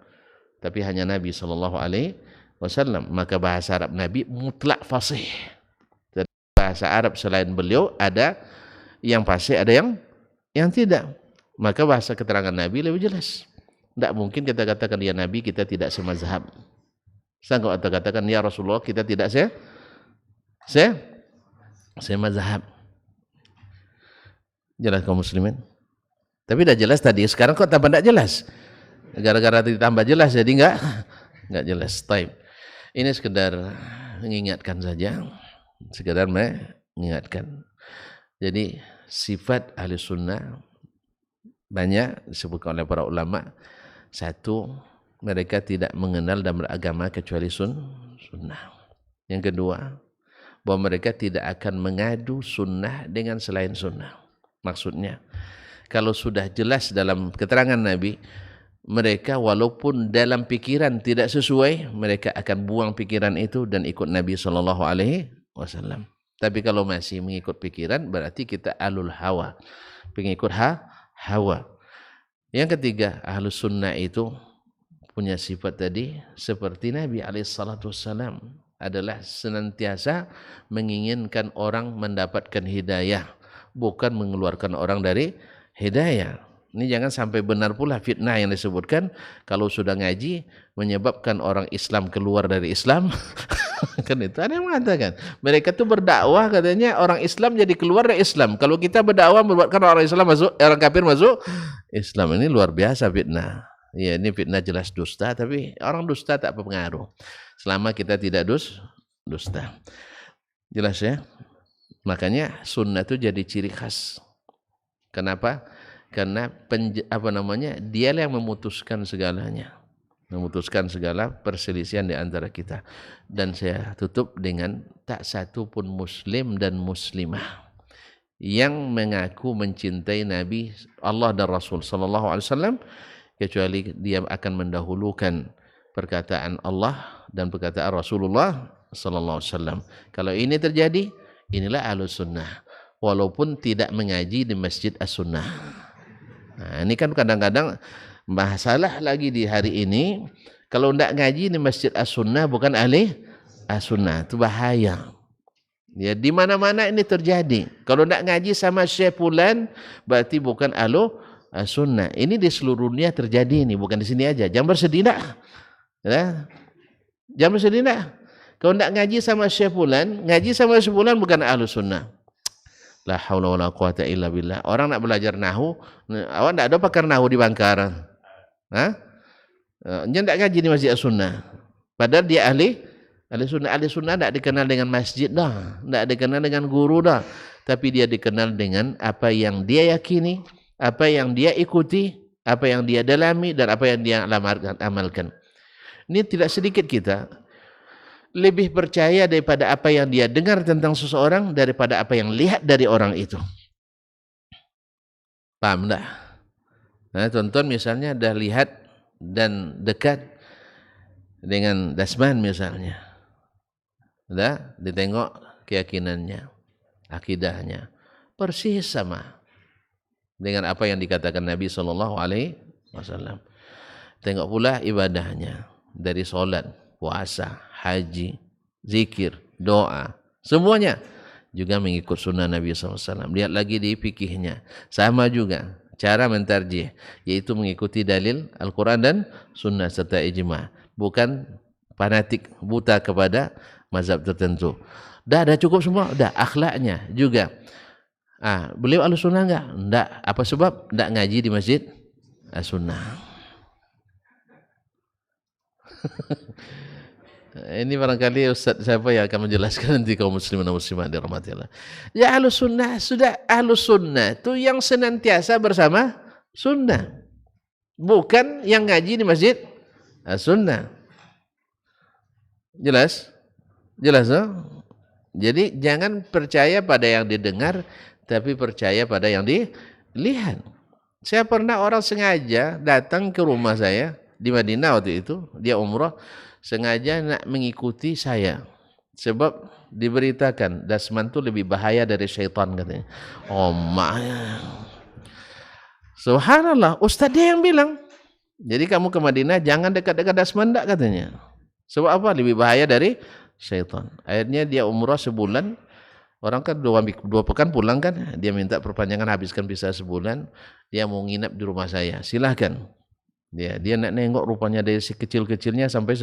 Tapi hanya Nabi SAW. Maka bahasa Arab Nabi mutlak fasih. Dan bahasa Arab selain beliau ada yang fasih, ada yang tidak. Maka bahasa keterangan Nabi lebih jelas. Tidak mungkin kita katakan ya Nabi kita tidak semazhab. Sanggup atau katakan ya Rasulullah kita tidak semazhab. Jelas kaum muslimin? Tapi dah jelas tadi, sekarang kok tambah tidak jelas? Gara-gara ditambah jelas jadi enggak jelas. Taib. Ini sekedar mengingatkan saja. Sekedar mengingatkan. Jadi sifat ahli sunnah banyak disebutkan oleh para ulama. Satu, mereka tidak mengenal dan beragama kecuali sunnah. Yang kedua, bahwa mereka tidak akan mengadu sunnah dengan selain sunnah. Maksudnya, kalau sudah jelas dalam keterangan Nabi, mereka walaupun dalam pikiran tidak sesuai, mereka akan buang pikiran itu dan ikut Nabi SAW. Tapi kalau masih mengikut pikiran, berarti kita alul hawa, pengikut hawa. Yang ketiga, ahlus sunnah itu punya sifat tadi seperti Nabi SAW adalah senantiasa menginginkan orang mendapatkan hidayah, bukan mengeluarkan orang dari hidayah. Ini jangan sampai benar pula fitnah yang disebutkan kalau sudah ngaji menyebabkan orang Islam keluar dari Islam. Kan itu ada yang mengatakan mereka tuh berdakwah katanya orang Islam jadi keluar dari Islam. Kalau kita berdakwah membuatkan orang Islam masuk, orang kafir masuk Islam. Ini luar biasa fitnah. Ya, ini fitnah jelas dusta, tapi orang dusta tak berpengaruh selama kita tidak dusta. Jelas ya? Makanya sunnah itu jadi ciri khas. Kenapa? Karena dialah yang memutuskan segalanya. Memutuskan segala perselisihan di antara kita. Dan saya tutup dengan tak satu pun muslim dan muslimah yang mengaku mencintai Nabi Allah dan Rasul sallallahu alaihi wasallam kecuali dia akan mendahulukan perkataan Allah dan perkataan Rasulullah sallallahu alaihi wasallam. Kalau ini terjadi, inilah ahlus sunnah walaupun tidak mengaji di Masjid As-Sunnah. Nah, ini kan kadang-kadang masalah lagi di hari ini Kalau tidak ngaji di Masjid As-Sunnah bukan ahli As-Sunnah, itu bahaya. Ya, di mana-mana ini terjadi. Kalau tidak ngaji sama Syekh Fulan berarti bukan ahlu As-Sunnah. Ini di seluruh dunia terjadi ini, bukan di sini aja. Jangan bersedih dah. Ya. Jangan bersedih dah. Kalau tidak ngaji sama Syekh Fulan, ngaji sama Syekh Fulan bukan ahlu Sunnah. La haula wala quwata illa billah. Orang nak belajar nahu, awak tidak ada pakar nahu di Bangkar. Hah? Dia tidak ngaji di Masjid As-Sunnah. Padahal dia ahli sunnah. Ahli sunnah tidak dikenal dengan masjid dah. Tidak dikenal dengan guru dah. Tapi dia dikenal dengan apa yang dia yakini, apa yang dia ikuti, apa yang dia dalami, dan apa yang dia amalkan. Ini tidak sedikit kita lebih percaya daripada apa yang dia dengar tentang seseorang daripada apa yang lihat dari orang itu. Paham tak? Nah, tonton misalnya dah lihat dan dekat dengan Dasman misalnya. Dah ditengok keyakinannya, akidahnya persis sama dengan apa yang dikatakan Nabi SAW. Tengok pula ibadahnya dari solat, puasa, haji, zikir, doa, semuanya juga mengikut sunnah Nabi SAW. Lihat lagi di fikihnya, sama juga cara mentarjih, yaitu mengikuti dalil Al-Quran dan sunnah serta ijma', bukan fanatik buta kepada mazhab tertentu. Dah cukup semua, dah akhlaknya juga. Beliau ahlu sunnah enggak? Enggak. Apa sebab? Enggak ngaji di Masjid As-Sunnah. Ini barangkali Ustaz siapa yang akan menjelaskan nanti kaum muslimin dan muslimat dirahmati Allah. Ya ahlu sunnah, sudah ahlu sunnah itu yang senantiasa bersama sunnah, bukan yang ngaji di Masjid As-Sunnah. Jelas? Jelas, no? Jadi jangan percaya pada yang didengar, tapi percaya pada yang dilihat. Saya pernah orang sengaja datang ke rumah saya di Madinah waktu itu, dia umrah, sengaja nak mengikuti saya. Sebab diberitakan Dasman itu lebih bahaya dari syaitan katanya. Oh my. Subhanallah, Ustaz dia yang bilang. Jadi kamu ke Madinah jangan dekat-dekat Dasman tak katanya. Sebab apa? Lebih bahaya dari syaitan. Akhirnya dia umrah sebulan. Orang kan dua pekan pulang kan. Dia minta perpanjangan habiskan visa sebulan. Dia mau nginap di rumah saya. Silahkan. Dia nak nengok rupanya dari si kecil-kecilnya sampai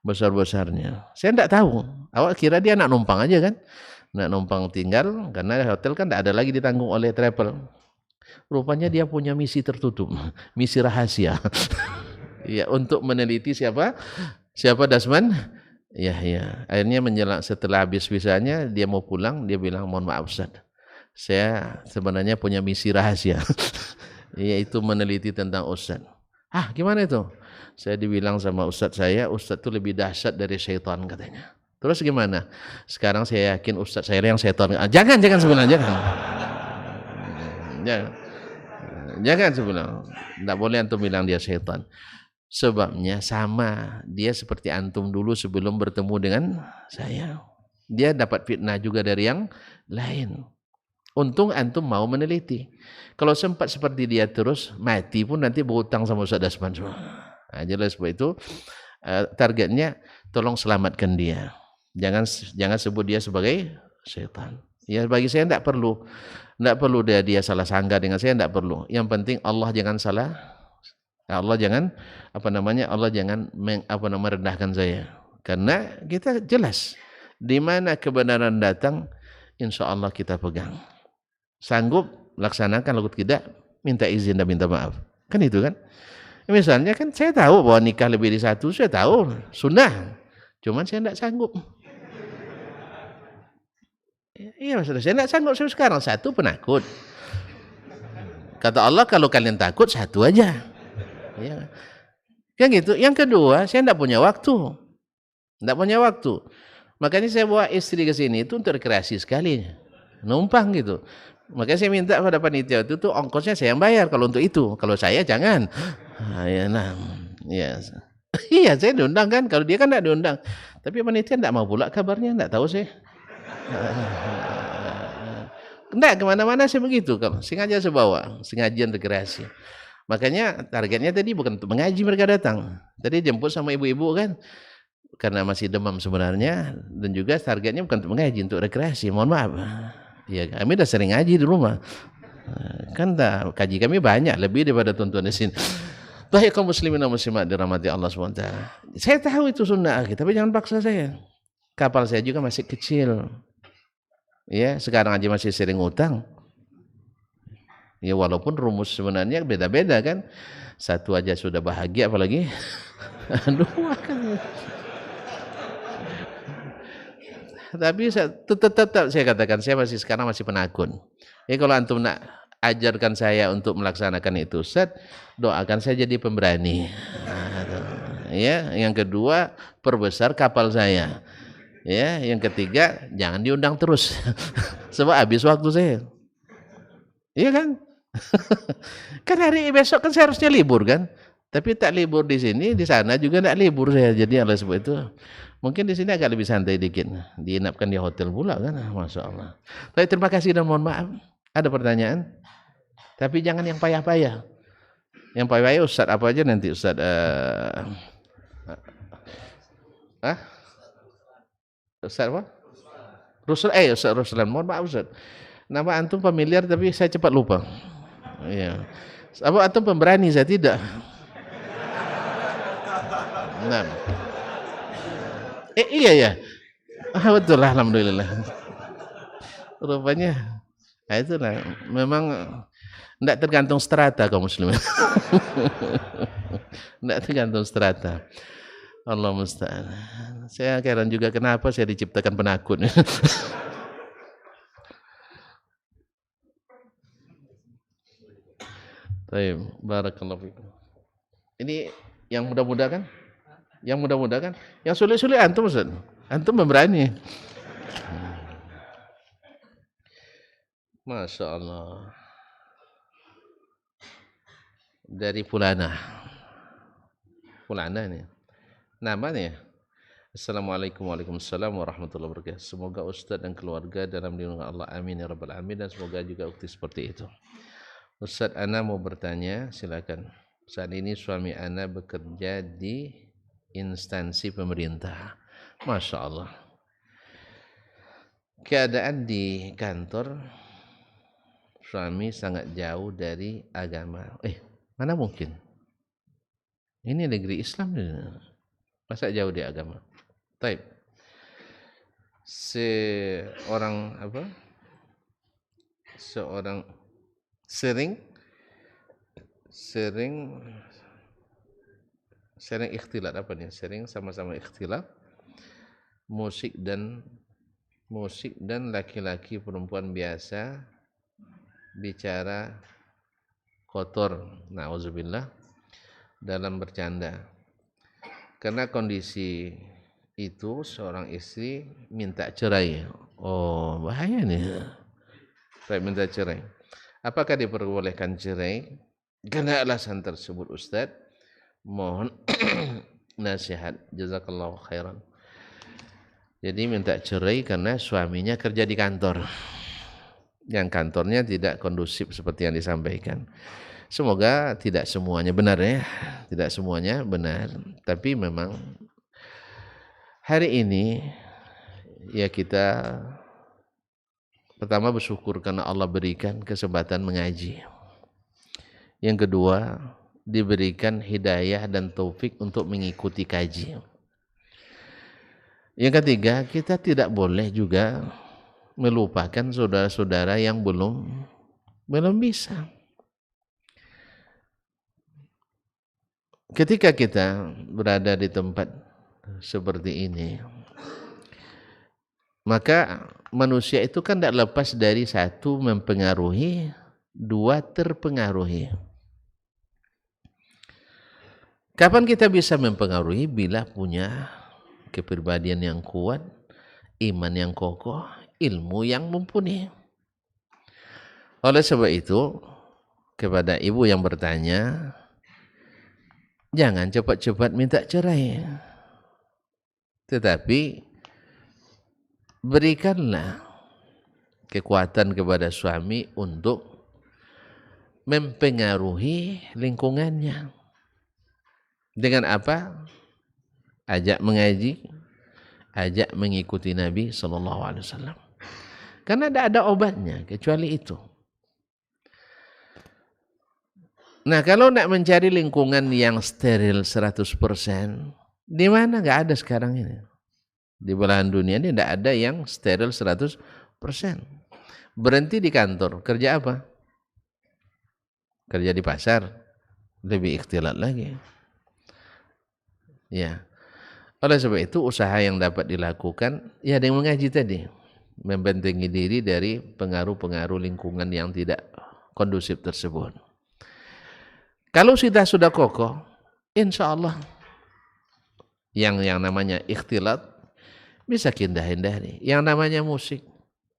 besar-besarnya. Saya tidak tahu. Awak kira dia nak numpang aja kan? Nak numpang tinggal karena hotel kan tidak ada lagi ditanggung oleh travel. Rupanya dia punya misi tertutup, misi rahasia. Ya, untuk meneliti siapa Dasman. Ya. Akhirnya menjelang setelah habis visanya dia mau pulang, dia bilang mohon maaf Ustaz. Saya sebenarnya punya misi rahasia. Yaitu meneliti tentang Ustaz. Gimana itu? Saya dibilang sama Ustaz itu lebih dahsyat dari syaitan katanya. Terus gimana? Sekarang saya yakin Ustaz saya yang syaitan. Jangan sebenarnya, jangan sebenarnya. Tidak boleh antum bilang dia syaitan. Sebabnya sama, dia seperti antum dulu sebelum bertemu dengan saya. Dia dapat fitnah juga dari yang lain. Untung antum mau meneliti. Kalau sempat seperti dia terus, mati pun nanti berhutang sama Ustaz Dasman semua. Jelas sebab itu targetnya tolong selamatkan dia. Jangan sebut dia sebagai syaitan. Ya bagi saya tidak perlu dia salah sangka dengan saya, tidak perlu. Yang penting Allah jangan salah. Allah jangan merendahkan saya. Karena kita jelas di mana kebenaran datang, insya Allah kita pegang. Sanggup laksanakan, kalau tidak minta izin dan minta maaf. Kan itu kan? Misalnya kan saya tahu bahwa nikah lebih dari satu, saya tahu sunnah. Cuman saya tidak sanggup. Iya maksudnya saya tidak sanggup sekarang. Satu penakut. Kata Allah kalau kalian takut satu aja. Ya. Kan gitu. Yang kedua saya tidak punya waktu. Makanya saya bawa istri ke sini itu untuk rekreasi sekali. Numpang gitu. Makanya saya minta pada panitia itu tuh ongkosnya saya yang bayar kalau untuk itu. Kalau saya jangan. Iya saya diundang kan. Kalau dia kan tidak diundang. Tapi panitia tidak mau pula kabarnya. Tidak tahu saya. Tidak kemana-mana saya begitu. Sengaja saya bawa. Sengajian rekreasi. Makanya targetnya tadi bukan untuk mengaji mereka datang. Tadi jemput sama ibu-ibu kan, karena masih demam sebenarnya, dan juga targetnya bukan untuk mengaji, untuk rekreasi. Mohon maaf. Ya, kami udah sering ngaji di rumah. Kan kaji kami banyak, lebih daripada tonton di sini. Baik kaum muslimin dan muslimat dirahmati Allah SWT. Saya tahu itu sunnah, tapi jangan paksa saya. Kapal saya juga masih kecil. Ya, sekarang aja masih sering utang. Ya walaupun rumus sebenarnya beda-beda kan. Satu aja sudah bahagia apalagi dua kan. Tapi tetap saya katakan saya sekarang masih penakut. Ya kalau antum nak ajarkan saya untuk melaksanakan itu, Ustaz, doakan saya jadi pemberani. Ya, yang kedua perbesar kapal saya. Ya, yang ketiga jangan diundang terus. Sebab habis waktu saya. Iya kan? Kan hari besok kan saya harusnya libur kan, tapi tak libur di sini, di sana juga tak libur saya. Jadi oleh sebab itu mungkin di sini agak lebih santai dikit, diinapkan di hotel pula kan, masya Allah. Baik, terima kasih dan mohon maaf. Ada pertanyaan? Tapi jangan yang payah-payah. Yang payah-payah Ustaz apa aja nanti Ustaz? Ustaz apa? Ustaz Ruslan. Mohon maaf Ustaz. Nama antum familiar tapi saya cepat lupa. Iya. Apa antum pemberani, saya tidak. Nah. Iya ya. Betul, alhamdulillah. Rupanya itulah memang tidak tergantung strata kaum muslimin. Tidak tergantung strata. Allah musta'an. Saya heran juga kenapa saya diciptakan penakut. Baik, barakallahu fikum. Ini yang mudah-mudah kan? Yang mudah-mudah kan? Yang sulit-sulit antum Ustaz. Antum memberani. Masya Allah. Dari Fulana nih. Namanya. Assalamualaikum warahmatullahi wabarakatuh. Semoga Ustaz dan keluarga dalam lindungan Allah. Amin ya rabbal alamin. Dan semoga juga ukti seperti itu. Ustaz, ana mau bertanya, silakan. Saat ini suami ana bekerja di instansi pemerintah. Masya Allah. Keadaan di kantor suami sangat jauh dari agama. Mana mungkin? Ini negeri Islam, masa jauh dari agama? Taib. Seorang sering ikhtilat sering sama-sama ikhtilat musik dan laki-laki perempuan biasa bicara kotor, na'udzubillah, dalam bercanda. Karena kondisi itu seorang istri minta cerai. Oh, bahaya nih. Baik, minta cerai. Apakah diperbolehkan cerai? Karena alasan tersebut Ustaz, mohon nasihat. Jazakallahu khairan. Jadi minta cerai karena suaminya kerja di kantor, yang kantornya tidak kondusif seperti yang disampaikan. Semoga tidak semuanya benar ya, tidak semuanya benar. Tapi memang hari ini ya kita pertama bersyukur karena Allah berikan kesempatan mengaji. Yang kedua, diberikan hidayah dan taufik untuk mengikuti kaji. Yang ketiga, kita tidak boleh juga melupakan saudara-saudara yang belum bisa. Ketika kita berada di tempat seperti ini, maka manusia itu kan tidak lepas dari satu, mempengaruhi, dua, terpengaruhi. Kapan kita bisa mempengaruhi? Bila punya kepribadian yang kuat, iman yang kokoh, ilmu yang mumpuni. Oleh sebab itu, kepada ibu yang bertanya, jangan cepat-cepat minta cerai. Tetapi berikanlah kekuatan kepada suami untuk mempengaruhi lingkungannya. Dengan apa? Ajak mengaji, ajak mengikuti Nabi SAW. Karena tidak ada obatnya kecuali itu. Nah, kalau nak mencari lingkungan yang steril 100%, di mana nggak ada sekarang ini? Di belahan dunia ini tidak ada yang steril 100%. Berhenti di kantor, kerja apa? Kerja di pasar, lebih ikhtilat lagi. Ya. Oleh sebab itu usaha yang dapat dilakukan ya dengan mengaji tadi, membentengi diri dari pengaruh-pengaruh lingkungan yang tidak kondusif tersebut. Kalau kita sudah kokoh, insya Allah yang namanya ikhtilat bisa kita hindari. Yang namanya musik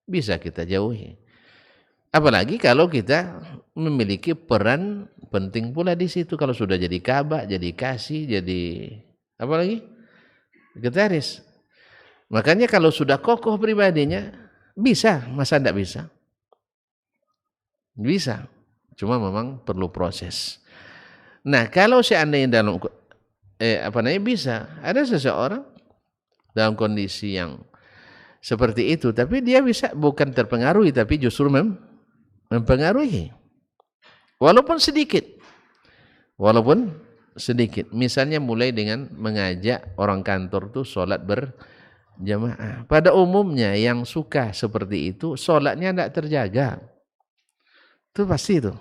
bisa kita jauhi. Apalagi kalau kita memiliki peran penting pula di situ. Kalau sudah jadi kabak, jadi kasih, jadi apa lagi? Gitaris. Makanya kalau sudah kokoh pribadinya, bisa, masa tidak bisa? Bisa. Cuma memang perlu proses. Nah, kalau seandainya dalam bisa, ada seseorang dalam kondisi yang seperti itu, tapi dia bisa bukan terpengaruhi, tapi justru mempengaruhi. Walaupun sedikit. Misalnya mulai dengan mengajak orang kantor tuh sholat berjamaah. Pada umumnya yang suka seperti itu, sholatnya tidak terjaga. Itu pasti itu.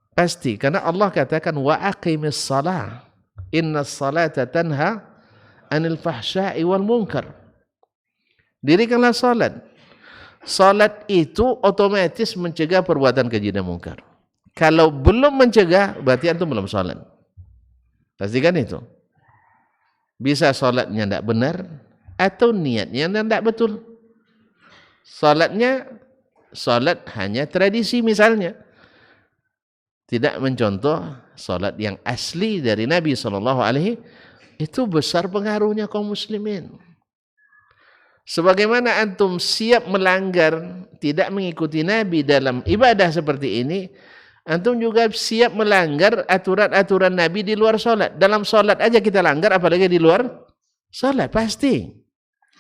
Pasti, karena Allah katakan wa aqimis shalah innas salata tanha anil fahsya'i wal munkar. Dirikanlah salat. Salat itu otomatis mencegah perbuatan keji dan munkar. Kalau belum mencegah, berarti antum belum salat. Pastikan itu. Bisa salatnya tidak benar atau niatnya tidak betul. Salat hanya tradisi misalnya. Tidak mencontoh salat yang asli dari Nabi SAW, itu besar pengaruhnya kaum muslimin. Sebagaimana antum siap melanggar, tidak mengikuti Nabi dalam ibadah seperti ini, antum juga siap melanggar aturan-aturan Nabi di luar salat. Dalam salat aja kita langgar, apalagi di luar salat, pasti.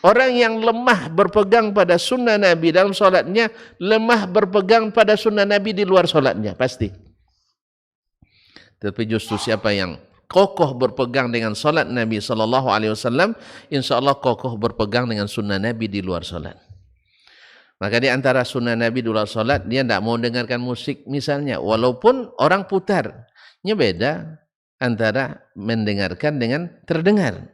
Orang yang lemah berpegang pada sunnah Nabi dalam salatnya, lemah berpegang pada sunnah Nabi di luar salatnya, pasti. Tapi justru siapa yang kokoh berpegang dengan salat Nabi SAW, insya Allah kokoh berpegang dengan sunnah Nabi di luar salat. Maka di antara sunnah Nabi di luar salat, dia tidak mau dengarkan musik misalnya, walaupun orang putarnya beda antara mendengarkan dengan terdengar.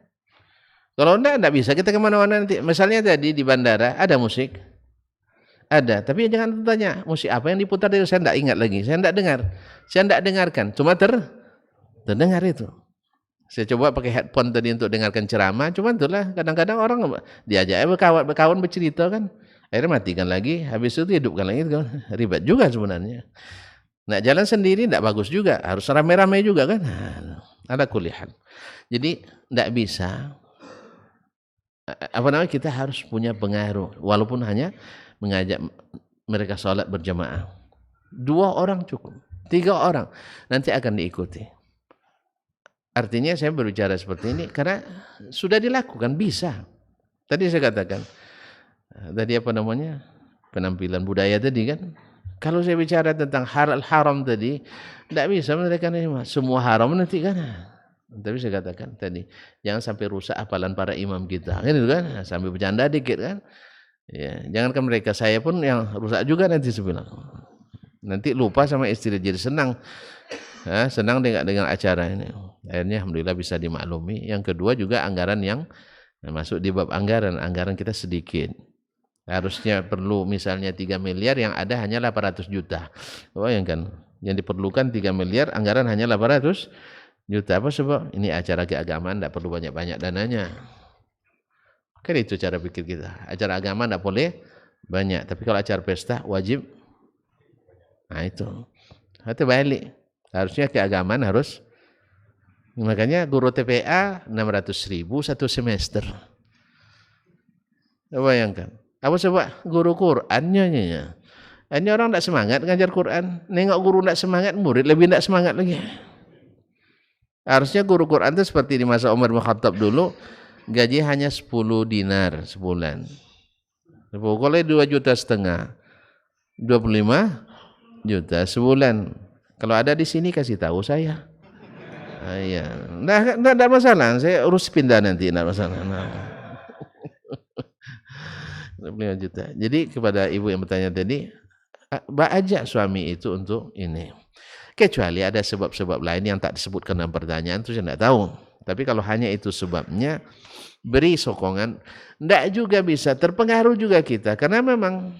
Kalau tidak bisa kita kemana-mana nanti. Misalnya tadi di bandara ada musik, ada, tapi jangan tanya musik apa yang diputar, saya tidak ingat lagi, saya tidak dengar, saya tidak dengarkan, cuma terdengar itu. Saya coba pakai headphone tadi untuk dengarkan ceramah, cuma itulah kadang-kadang orang diajak berkawan bercerita kan, akhirnya matikan lagi, habis itu hidupkan lagi, kan ribet juga sebenarnya. Nah, jalan sendiri tidak bagus juga, harus rame-rame juga kan, ada kuliah. Jadi tidak bisa, kita harus punya pengaruh, walaupun hanya mengajak mereka sholat berjamaah. 2 orang cukup, 3 orang nanti akan diikuti. Artinya saya berbicara seperti ini karena sudah dilakukan, bisa. Tadi saya katakan, tadi penampilan budaya tadi kan. Kalau saya bicara tentang halal haram tadi, tidak bisa mereka semua haram nanti kan. Tapi saya katakan tadi, jangan sampai rusak hafalan para imam kita, kan itu kan, sampai bercanda dikit kan. Ya, jangankan mereka, saya pun yang rusak juga nanti sebenarnya. Nanti lupa sama istri, jadi senang dengan acara ini. Akhirnya alhamdulillah bisa dimaklumi. Yang kedua juga anggaran yang masuk di bab anggaran kita sedikit. Harusnya perlu misalnya 3 miliar, yang ada hanya 800 juta. Bayangkan, yang diperlukan 3 miliar, anggaran hanya 800 juta. Apa sebab? Ini acara keagamaan, tidak perlu banyak-banyak dananya. Kan itu cara pikir kita. Acara agama tidak boleh banyak, tapi kalau acara pesta wajib. Nah itu balik. Harusnya keagamaan harus. Makanya guru TPA 600.000 1 semester. Bayangkan. Apa sebab? Guru Qur'annya. Ini orang tidak semangat ngajar Quran. Nengok guru tidak semangat, murid lebih tidak semangat lagi. Harusnya guru Quran itu seperti di masa Umar bin Khattab dulu, gaji hanya 10 dinar sebulan. Pokoknya 2,5 juta, 25 juta sebulan. Kalau ada di sini kasih tahu saya. Iya, enggak masalah. Saya urus pindah nanti, enggak masalah. Nah. 25 juta. Jadi kepada ibu yang bertanya tadi, ajak suami itu untuk ini. Kecuali ada sebab-sebab lain yang tak disebutkan dalam pertanyaan, itu saya tidak tahu. Tapi kalau hanya itu sebabnya, beri sokongan. Tidak juga bisa, terpengaruh juga kita. Karena memang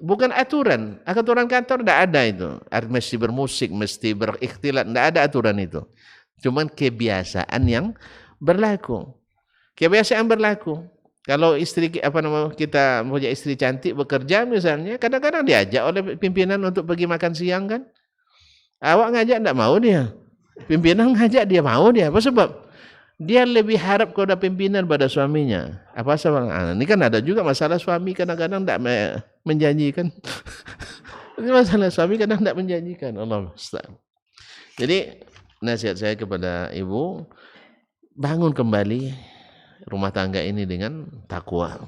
bukan aturan. Aturan kantor tidak ada itu. Mesti bermusik, mesti berikhtilat. Tidak ada aturan itu. Cuman kebiasaan yang berlaku. Kebiasaan berlaku. Kalau istri kita punya istri cantik bekerja misalnya, kadang-kadang diajak oleh pimpinan untuk pergi makan siang kan. Awak ngajak enggak mau dia. Pimpinan ngajak dia mau dia. Apa sebab? Dia lebih harap kepada pimpinan pada suaminya. Apa sebab? Ini kan ada juga masalah suami kadang-kadang enggak menjanjikan. Ini masalah suami kadang enggak menjanjikan. Allah Ustaz. Jadi nasihat saya kepada ibu, bangun kembali rumah tangga ini dengan takwa.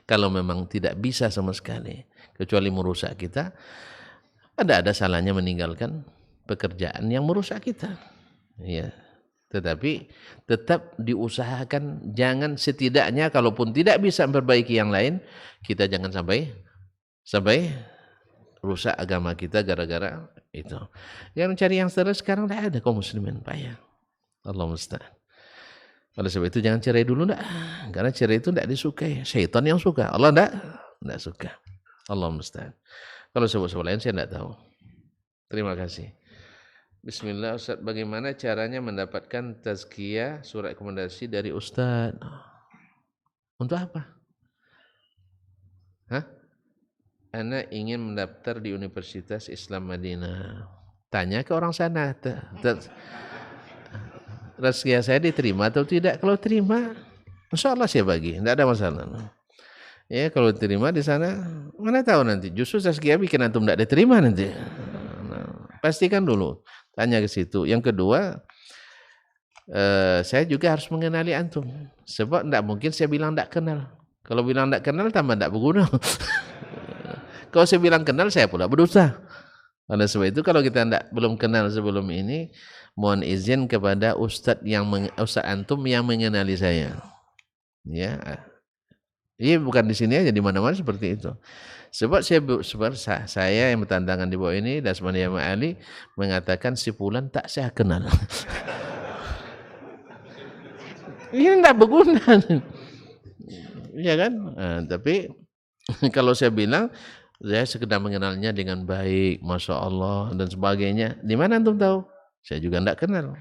Kalau memang tidak bisa sama sekali, kecuali merusak kita, ada salahnya meninggalkan pekerjaan yang merusak kita. Ya. Tetapi tetap diusahakan, jangan setidaknya kalaupun tidak bisa memperbaiki yang lain, kita jangan sampai rusak agama kita gara-gara itu. Yang mencari yang serius sekarang tidak ada kaum muslimin, Pak ya. Allah musta'an. Oleh sebab itu jangan cerai dulu enggak. Karena cerai itu tidak disukai. Syaitan yang suka. Allah enggak suka. Allah musta'an. Kalau sebab-sebab lain saya tidak tahu. Terima kasih. Bismillah Ustaz, bagaimana caranya mendapatkan tazkiyah surat rekomendasi dari Ustaz? Untuk apa? Hah? Ana ingin mendaftar di Universitas Islam Madinah. Tanya ke orang sana. Tazkiyah saya diterima atau tidak? Kalau terima, insya Allah saya bagi. Tidak ada masalah. Ya kalau diterima di sana, mana tahu nanti. Justru tazkiyah bikin antum tidak diterima nanti. Pastikan dulu. Tanya ke situ. Yang kedua, saya juga harus mengenali antum. Sebab tidak mungkin saya bilang tidak kenal. Kalau bilang tidak kenal, tambah tidak berguna. Kalau saya bilang kenal, saya pula berdosa. Oleh sebab itu, kalau kita belum kenal sebelum ini, mohon izin kepada Ustadz antum yang mengenali saya. Ya, ini bukan di sini aja, di mana-mana seperti itu. Sebab saya yang bertandangan di bawah ini, Dasmani Yama Ali, mengatakan si Fulan tak saya kenal. Ini tidak berguna. Iya kan? Nah, tapi kalau saya bilang, saya sekedar mengenalnya dengan baik, Masya Allah, dan sebagainya. Di mana antum tahu? Saya juga tidak kenal.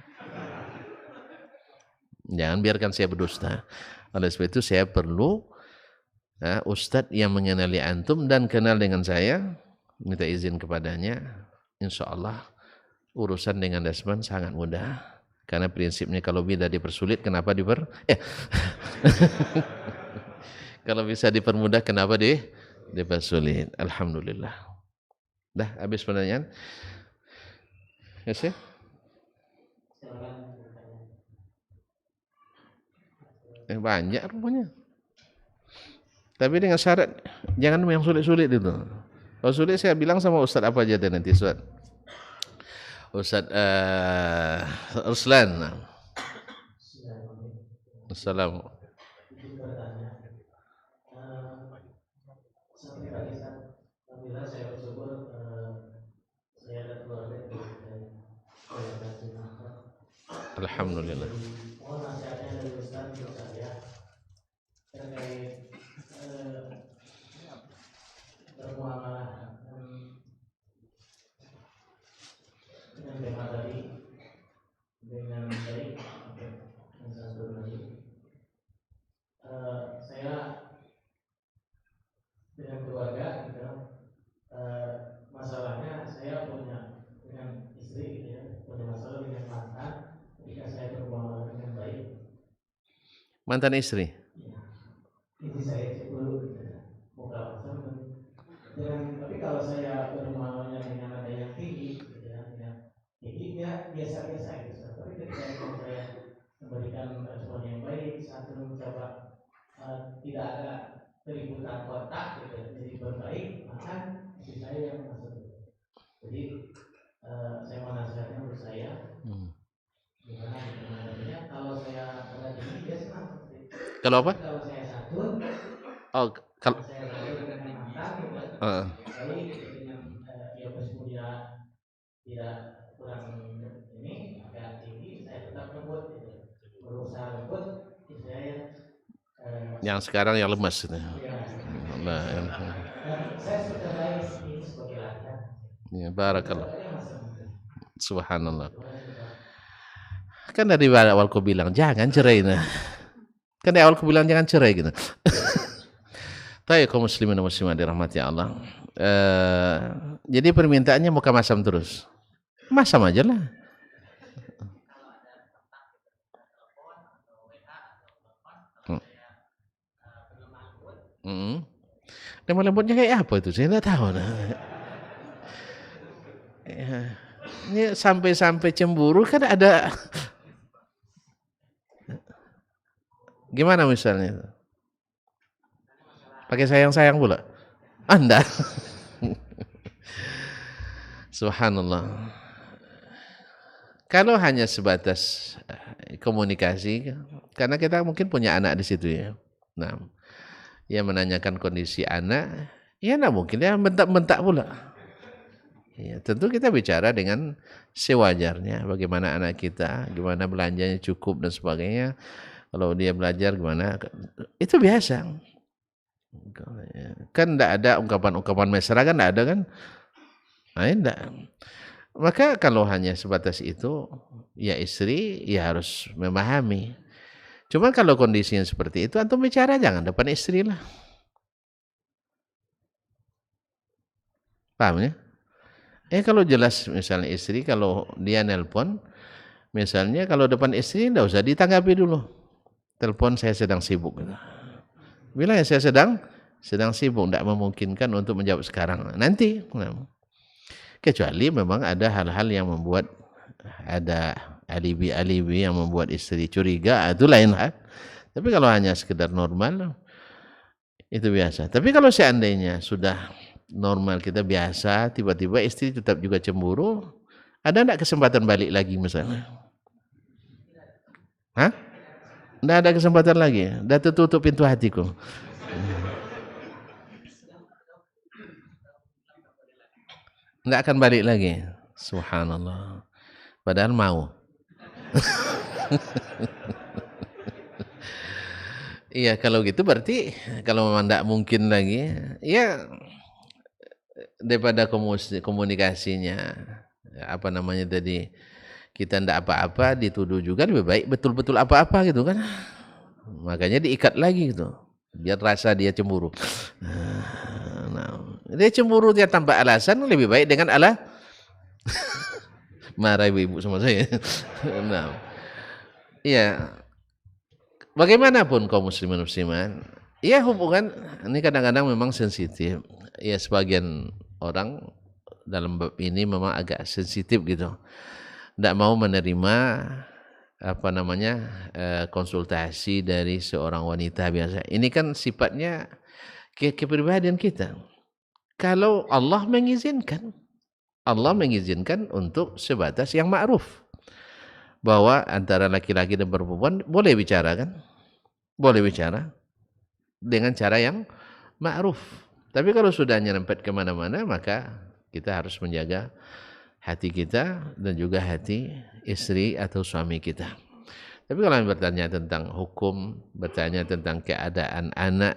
Jangan biarkan saya berdusta. Oleh sebab itu saya perlu Ustadz yang mengenali antum dan kenal dengan saya, minta izin kepadanya, insya Allah urusan dengan Dasman sangat mudah. Karena prinsipnya kalau bila dipersulit, kenapa kalau bisa dipermudah, kenapa dipersulit? Alhamdulillah. Dah habis pertanyaan? Yes, ya? Banyak rupanya. Tapi dengan syarat jangan yang sulit-sulit itu. Kalau sulit saya bilang sama Ustaz apa aja deh nanti Ustaz. Ustaz Ruslan. Assalamualaikum. Alhamdulillah saya bersyukur saya dan keluarga diberikan Alhamdulillah. Mohon nasihatnya dari Ustaz untuk saya terkait bermuamalah dengan tema tadi dengan baik. Yang satu tadi saya dengan keluarga gitu, masalahnya saya punya dengan istri gitu ya, punya masalah dengan mantan ketika saya bermuamalah dengan baik. Mantan istri? Ya. Ini saya cek dulu gitu ya. Muka pasang dengan, tapi kalau saya bermuamalahnya dengan nada yang tinggi, gitu ya, tinggi dia biasa-biasa gitu. Tapi ketika saya memberikan respon yang baik, satu mencoba tidak ada keributan kontak, gitu, jadi berbaik, maka hati saya yang masuk. Jadi saya mau nasihatnya untuk saya, gimana gitu, kalau saya ada di sini dia senang. Kalau apa? Kalau saya satu, Oh, kalau saya satu dengan mantan, gitu, baik dengan dia meskipun dia tidak kurang ini agak tinggi, saya tetap lembut, gitu, berusaha lembut, saya yang sekarang yang lemas itu. Nah, saya sudah baik ini sebagai latihan. ya, barakallah. Subhanallah. Kan dari awal ku bilang jangan cerai nah. Kan dari awal ku bilang jangan cerai gitu. Tapi kaum muslimin dan muslimat dirahmati Allah. Jadi permintaannya muka masam terus. Masam aja lah. Lemah lembutnya kayak apa itu? Saya nggak tahu. Nah. Ini sampai cemburu kan ada. Gimana misalnya? Pakai sayang-sayang pula? Anda. Subhanallah. Kalau hanya sebatas komunikasi, karena kita mungkin punya anak di situ ya. Nah, ya menanyakan kondisi anak, ya enggak mungkin ya bentak-bentak pula. Ya, tentu kita bicara dengan sewajarnya, bagaimana anak kita, gimana belanjanya cukup dan sebagainya. Kalau dia belajar gimana, itu biasa. Kan enggak ada ungkapan-ungkapan mesra kan enggak ada kan? Nah, enggak. Maka kalau hanya sebatas itu, ya istri ya harus memahami. Cuma kalau kondisinya seperti itu, antum bicara jangan depan istri lah. Paham ya? Kalau jelas misalnya istri, kalau dia nelpon, misalnya kalau depan istri enggak usah ditanggapi dulu. Telepon saya sedang sibuk. Bilang ya saya sedang sibuk, enggak memungkinkan untuk menjawab sekarang. Nanti. Kecuali memang ada hal-hal yang membuat ada alibi-alibi yang membuat istri curiga, itu lain hal. Tapi kalau hanya sekedar normal, itu biasa. Tapi kalau seandainya sudah normal kita biasa, tiba-tiba istri tetap juga cemburu, ada enggak kesempatan balik lagi misalnya? Hah? Enggak ada kesempatan lagi? Dah tertutup pintu hatiku. Enggak akan balik lagi. Subhanallah. Padahal mau. Iya, kalau gitu berarti kalau memang enggak mungkin lagi, ya daripada komunikasinya apa namanya tadi, kita enggak apa-apa dituduh juga, lebih baik betul-betul apa-apa gitu kan. Makanya diikat lagi gitu. Biar rasa dia cemburu. Nah, dia cemburu dia tanpa alasan, lebih baik dengan marah ibu-ibu sama saya. Nah, ya bagaimanapun kaum muslimin muslimat, ya hubungan ini kadang-kadang memang sensitif. Ya sebagian orang dalam bab ini memang agak sensitif gitu. Tidak mau menerima apa namanya konsultasi dari seorang wanita biasa. Ini kan sifatnya kepribadian kita. Kalau Allah mengizinkan untuk sebatas yang ma'ruf, bahwa antara laki-laki dan perempuan boleh bicara kan, boleh bicara dengan cara yang ma'ruf. Tapi kalau sudah nyerempet kemana-mana, maka kita harus menjaga hati kita dan juga hati istri atau suami kita. Tapi kalau bertanya tentang hukum, bertanya tentang keadaan anak,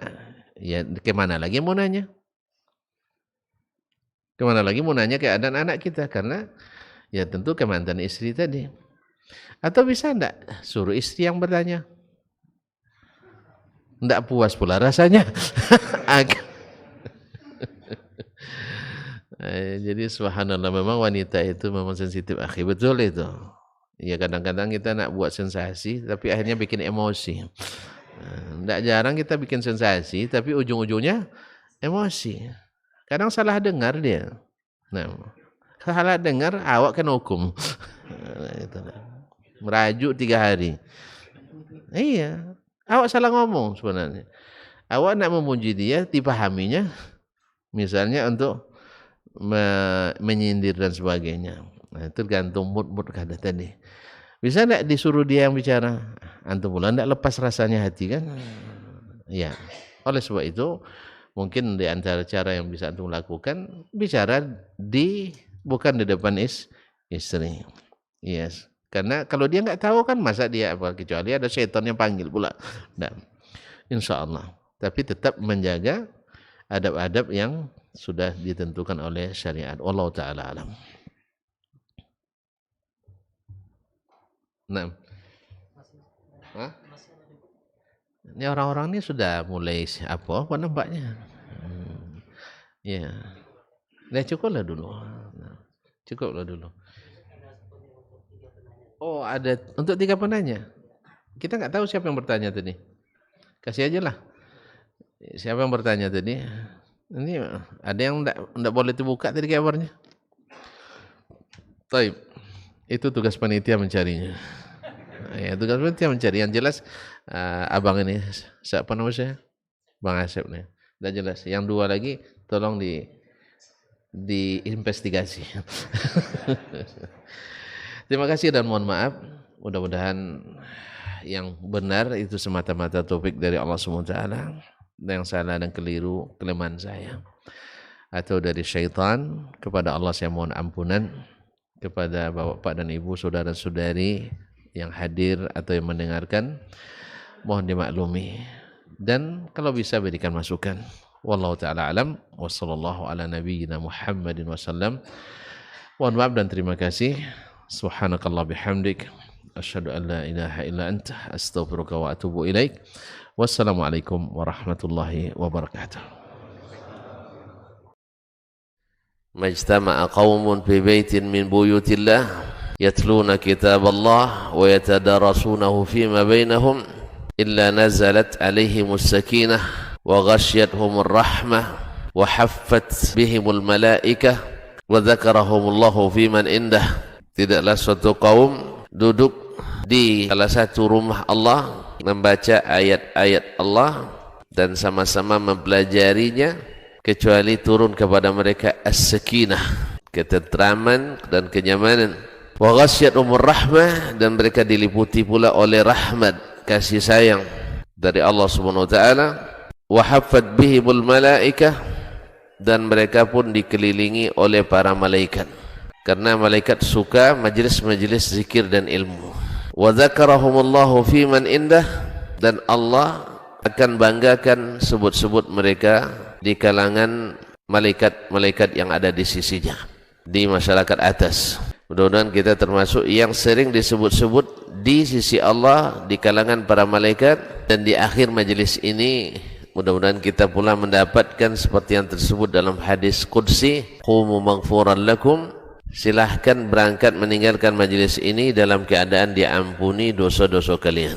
ya kemana lagi mau nanya? Kemana lagi mau nanya keadaan anak kita? Karena ya tentu ke mantan istri tadi. Atau bisa enggak suruh istri yang bertanya? Enggak puas pula rasanya. Jadi subhanallah, memang wanita itu memang sensitif akhi, betul itu. Ya kadang-kadang kita nak buat sensasi tapi akhirnya bikin emosi. Enggak jarang kita bikin sensasi tapi ujung-ujungnya emosi. Kadang salah dengar dia. Nah, salah dengar awak kena hukum. Merajuk 3 hari. Iya, awak salah ngomong sebenarnya. Awak nak memuji dia, dipahaminya misalnya untuk menyindir dan sebagainya. Nah, tergantung mood kada tadi. Bisa enggak disuruh dia yang bicara? Antum pula enggak lepas rasanya hati kan? Ya. Oleh sebab itu mungkin di antara cara yang bisa antum lakukan bicara bukan di depan istri. Yes. Karena kalau dia enggak tahu kan masa dia apa, kecuali ada setan yang panggil pula. Nah, insyaallah. Tapi tetap menjaga adab-adab yang sudah ditentukan oleh syariat. Wallahu taala alam. Nah. Hah? Ini orang-orang ini sudah mulai apa nampaknya. Ya. Nah, cukuplah dulu. Cukuplah dulu. Oh, ada untuk 3 penanya. Kita enggak tahu siapa yang bertanya tadi. Kasih aja lah. Siapa yang bertanya tadi? Ini ada yang enggak boleh dibuka tadi kabarnya. Baik. Itu tugas panitia mencarinya. Ya, tugas panitia mencari. Yang jelas abang ini siapa nama saya? Bang Asep nih. Udah jelas. Yang 2 lagi tolong diinvestigasi. Terima kasih dan mohon maaf. Mudah-mudahan yang benar itu semata-mata taufik dari Allah SWT. Yang salah dan keliru kelemahan saya atau dari syaitan. Kepada Allah saya mohon ampunan. Kepada bapak dan ibu, saudara-saudari yang hadir atau yang mendengarkan, mohon dimaklumi dan kalau bisa berikan masukan. Wallahu taala alam wa sallallahu ala nabiyyina Muhammadin wasallam. Mohon maaf dan terima kasih. Subhanakallah bihamdik asyhadu an la ilaha illa anta astaghfiruka wa atubu ilaik. Wassalamualaikum warahmatullahi wabarakatuh. Majtama'a qaumun fi baitin min buyutillah yatluna kitaballah wa yatadarasunahu fima bainahum illa nazalat alaihimus sakinah wa ghasyiyatuhumur rahmah wa haffat bihimul malaikah wa dzakarahumullahu fiman indah. Tidaklah suatu kaum duduk di salah satu rumah Allah membaca ayat-ayat Allah dan sama-sama mempelajarinya kecuali turun kepada mereka as-sakinah, ketentraman dan kenyamanan. Wa ghasyiyatuhumur rahmah, dan mereka diliputi pula oleh rahmat, kasih sayang dari Allah Subhanahu wa taala. Wa haffat bihimul malaikah, dan mereka pun dikelilingi oleh para malaikat. Karena malaikat suka majlis-majlis zikir dan ilmu. Wa dzakarahumullahu fiman indah, dan Allah akan banggakan sebut-sebut mereka di kalangan malaikat-malaikat yang ada di sisinya, di masyarakat atas. Mudah-mudahan kita termasuk yang sering disebut-sebut di sisi Allah di kalangan para malaikat, dan di akhir majlis ini mudah-mudahan kita pula mendapatkan seperti yang tersebut dalam hadis qudsi, qumu maghfuran lakum, silahkan berangkat meninggalkan majlis ini dalam keadaan diampuni dosa-dosa kalian.